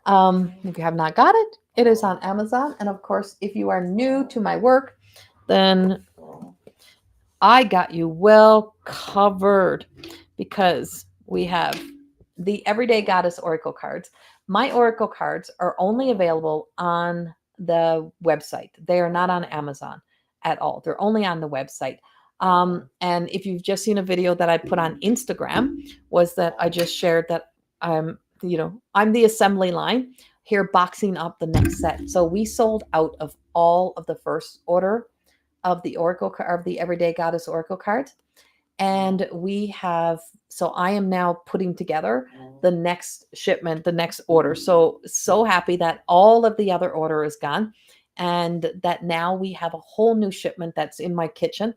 If you have not got it, it is on Amazon. And of course, if you are new to my work, then I got you well covered, because we have the Everyday Goddess Oracle cards. My Oracle cards are only available on the website. They are not on Amazon at all. They're only on the website. And if you've just seen a video that I put on Instagram, was that I just shared that I'm the assembly line here boxing up the next set. So we sold out of all of the first order of the Oracle of the Everyday Goddess Oracle cards. And so I am now putting together the next shipment, the next order. So happy that all of the other order is gone and that now we have a whole new shipment that's in my kitchen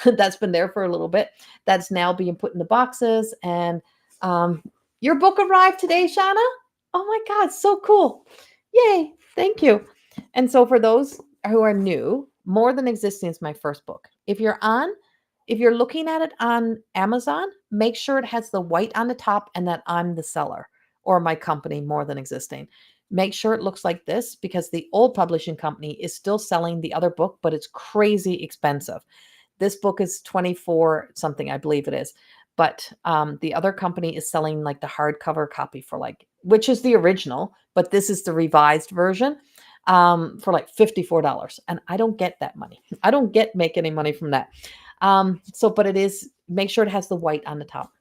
that's been there for a little bit, that's now being put in the boxes. And um, your book arrived today, Shauna. Oh my God, so cool. Yay, thank you. And so for those who are new, More Than Existing is my first book. If you're looking at it on Amazon, make sure it has the white on the top and that I'm the seller or my company, More Than Existing. Make sure it looks like this because the old publishing company is still selling the other book, but it's crazy expensive. This book is 24 something, I believe it is. But the other company is selling like the hardcover copy for like, which is the original, but this is the revised version for like $54. And I don't get that money. I don't make any money from that. But it is, make sure it has the white on the top.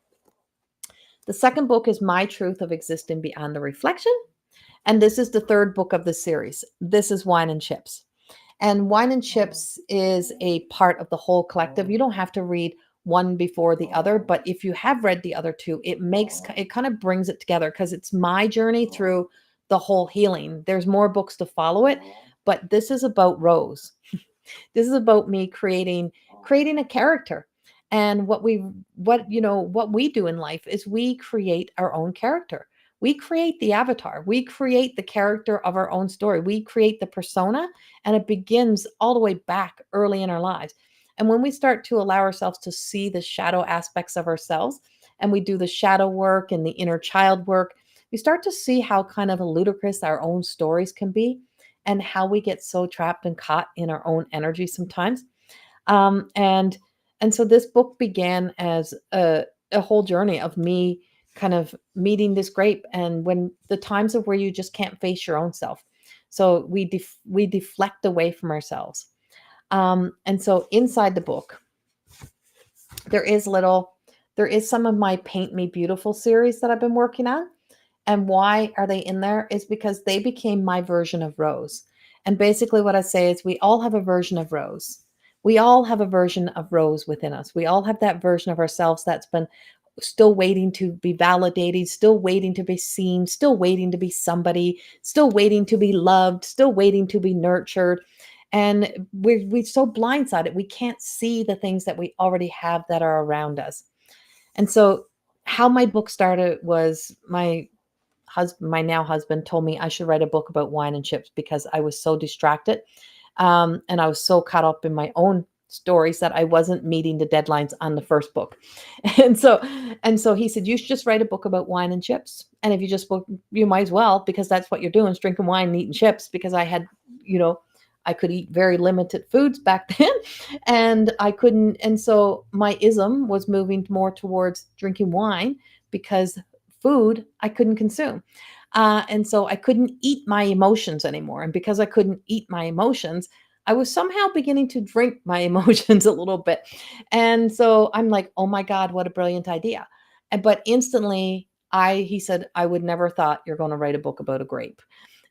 The second book is My Truth of Existing Beyond the Reflection. And this is the third book of the series. This is Wine and Chips. And Wine and Chips is a part of the whole collective. You don't have to read one before the other, but if you have read the other two, it kind of brings it together because it's my journey through the whole healing. There's more books to follow it, but this is about Rose. This is about me creating a character. And what we do in life is we create our own character. We create the avatar. We create the character of our own story. We create the persona, and it begins all the way back early in our lives. And when we start to allow ourselves to see the shadow aspects of ourselves, and we do the shadow work and the inner child work, we start to see how kind of ludicrous our own stories can be and how we get so trapped and caught in our own energy sometimes. Um, and and so this book began as a whole journey of me kind of meeting this grape, and when the times of where you just can't face your own self, so we deflect away from ourselves. And so inside the book, there is some of my Paint Me Beautiful series that I've been working on. And why are they in there is because they became my version of Rose. And basically what I say is we all have a version of Rose. We all have a version of Rose within us. We all have that version of ourselves that's been still waiting to be validated, still waiting to be seen, still waiting to be somebody, still waiting to be loved, still waiting to be nurtured. And we're so blindsided. We can't see the things that we already have that are around us. And so how my book started was my now husband told me I should write a book about wine and chips because I was so distracted. And I was so caught up in my own stories that I wasn't meeting the deadlines on the first book. And so he said, you should just write a book about wine and chips. And if you just book, you might as well, because that's what you're doing, is drinking wine and eating chips, because I could eat very limited foods back then and I couldn't. And so my ism was moving more towards drinking wine because food I couldn't consume. And so I couldn't eat my emotions anymore. And because I couldn't eat my emotions, I was somehow beginning to drink my emotions a little bit. And so I'm like, oh my God, what a brilliant idea. But instantly he said, I would never thought you're going to write a book about a grape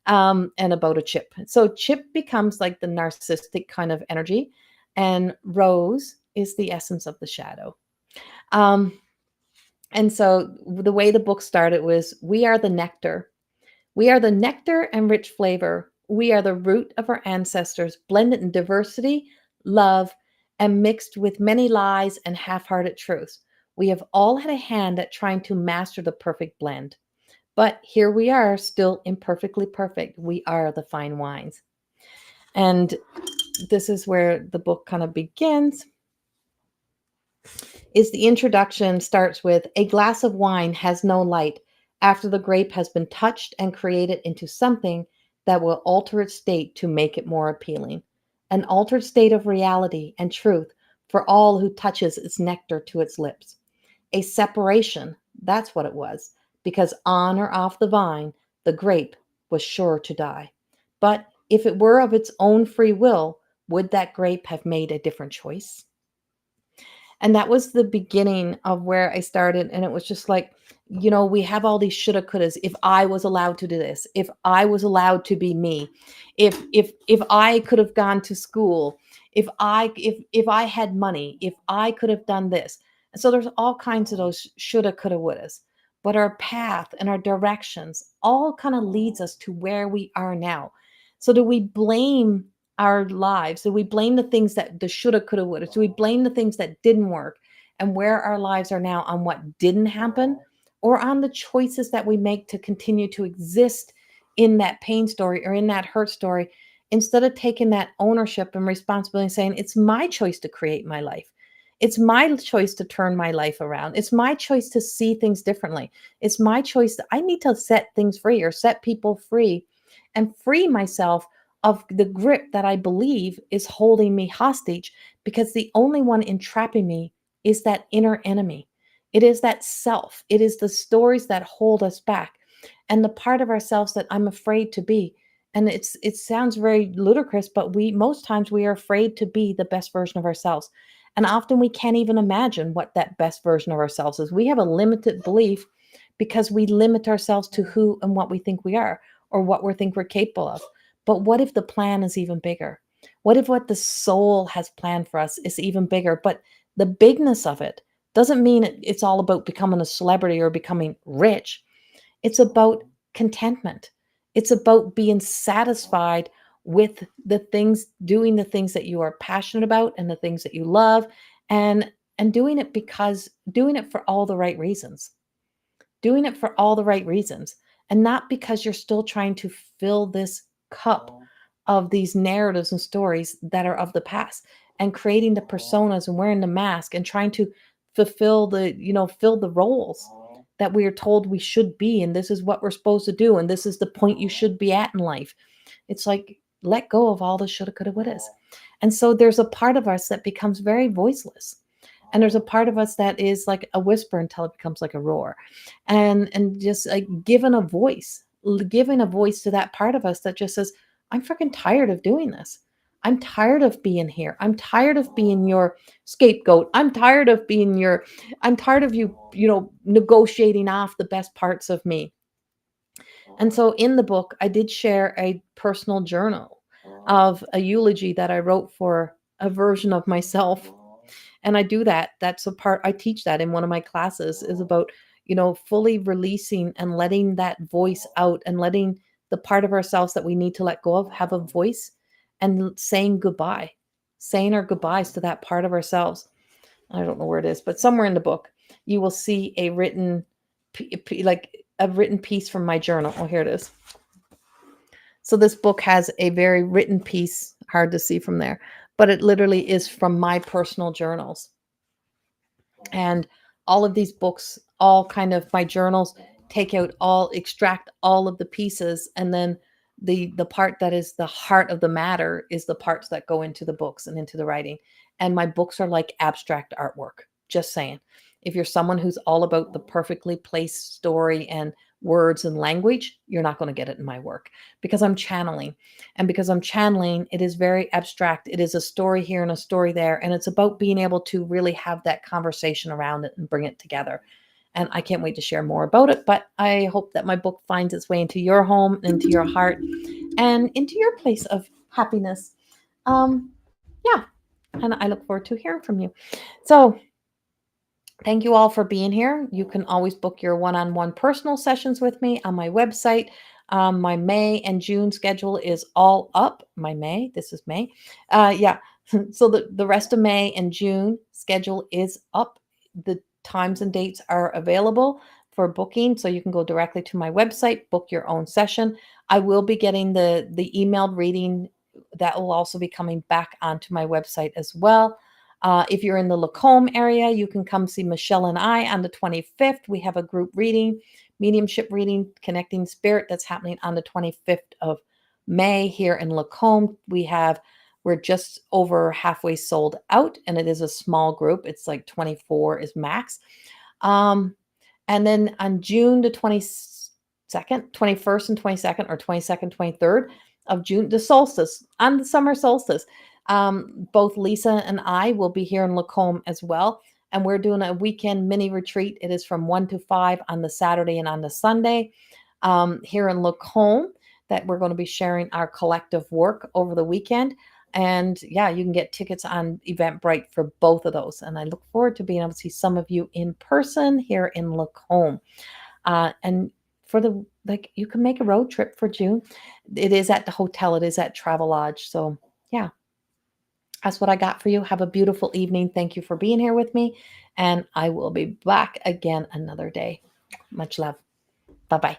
and about a chip. So chip becomes like the narcissistic kind of energy, and Rose is the essence of the shadow. Um, and so the way the book started was, we are the nectar. We are the nectar and rich flavor. We are the root of our ancestors, blended in diversity, love, and mixed with many lies and half-hearted truths. We have all had a hand at trying to master the perfect blend. But here we are, still imperfectly perfect. We are the fine wines. And this is where the book kind of begins. Is the introduction starts with, a glass of wine has no light after the grape has been touched and created into something that will alter its state to make it more appealing. An altered state of reality and truth for all who touches its nectar to its lips. A separation, that's what it was, because on or off the vine, the grape was sure to die. But if it were of its own free will, would that grape have made a different choice? And that was the beginning of where I started. And it was just like, we have all these shoulda, couldas. If I was allowed to do this, if I was allowed to be me, if I could have gone to school, if I had money, if I could have done this. So there's all kinds of those shoulda, coulda, wouldas. But our path and our directions all kind of leads us to where we are now. So do we blame our lives? Do we blame the things that the shoulda, coulda, woulda? Do we blame the things that didn't work and where our lives are now on what didn't happen, or on the choices that we make to continue to exist in that pain story or in that hurt story, instead of taking that ownership and responsibility and saying, it's my choice to create my life. It's my choice to turn my life around. It's my choice to see things differently. It's my choice that I need to set things free or set people free and free myself of the grip that I believe is holding me hostage, because the only one entrapping me is that inner enemy. It is that self. It is the stories that hold us back and the part of ourselves that I'm afraid to be. And it sounds very ludicrous, but we most times we are afraid to be the best version of ourselves. And often we can't even imagine what that best version of ourselves is. We have a limited belief because we limit ourselves to who and what we think we are or what we think we're capable of. But what if the plan is even bigger? What if what the soul has planned for us is even bigger? But the bigness of it doesn't mean it's all about becoming a celebrity or becoming rich. It's about contentment. It's about being satisfied with the things, doing the things that you are passionate about and the things that you love, and doing it because doing it for all the right reasons. Doing it for all the right reasons, and not because you're still trying to fill this cup of these narratives and stories that are of the past, and creating the personas and wearing the mask and trying to fulfill the, fill the roles that we are told we should be, and this is what we're supposed to do, and this is the point you should be at in life. It's like, let go of all the shoulda, coulda, wouldas. And so there's a part of us that becomes very voiceless, and there's a part of us that is like a whisper until it becomes like a roar, and just like giving a voice to that part of us that just says, I'm freaking tired of doing this. I'm tired of being here. I'm tired of being your scapegoat. I'm tired of you, negotiating off the best parts of me. And so in the book, I did share a personal journal of a eulogy that I wrote for a version of myself. And I do that. That's a part I teach that in one of my classes, is about, fully releasing and letting that voice out, and letting the part of ourselves that we need to let go of have a voice, and saying goodbye, saying our goodbyes to that part of ourselves. I don't know where it is, but somewhere in the book, you will see a written, like a written piece from my journal. Oh, here it is. So this book has a very written piece, hard to see from there, but it literally is from my personal journals. And all of these books, all kind of my journals, extract all of the pieces, and then the part that is the heart of the matter is the parts that go into the books and into the writing. And my books are like abstract artwork. Just saying. If you're someone who's all about the perfectly placed story and words and language, you're not going to get it in my work, because I'm channeling. And because I'm channeling, it is very abstract. It is a story here and a story there. And it's about being able to really have that conversation around it and bring it together. And I can't wait to share more about it. But I hope that my book finds its way into your home, into your heart, and into your place of happiness. Yeah. And I look forward to hearing from you. So thank you all for being here. You can always book your one-on-one personal sessions with me on my website. My May and June schedule is all up. This is May. Yeah. So the rest of May and June schedule is up. The times and dates are available for booking. So you can go directly to my website, book your own session. I will be getting the emailed reading that will also be coming back onto my website as well. If you're in the Lacombe area, you can come see Michelle and I on the 25th. We have a group reading, mediumship reading, connecting spirit, that's happening on the 25th of May here in Lacombe. We're just over halfway sold out, and it is a small group. It's like 24 is max. And then on June the 22nd, 21st and 22nd, or 22nd, 23rd of June, the solstice, on the summer solstice, both Lisa and I will be here in Lacombe as well. And we're doing a weekend mini retreat. It is from 1 to 5 on the Saturday and on the Sunday here in Lacombe, that we're going to be sharing our collective work over the weekend. And yeah, you can get tickets on Eventbrite for both of those. And I look forward to being able to see some of you in person here in Lacombe. And for the like, you can make a road trip for June. It is at the hotel. It is at Travelodge. So yeah, that's what I got for you. Have a beautiful evening. Thank you for being here with me. And I will be back again another day. Much love. Bye bye.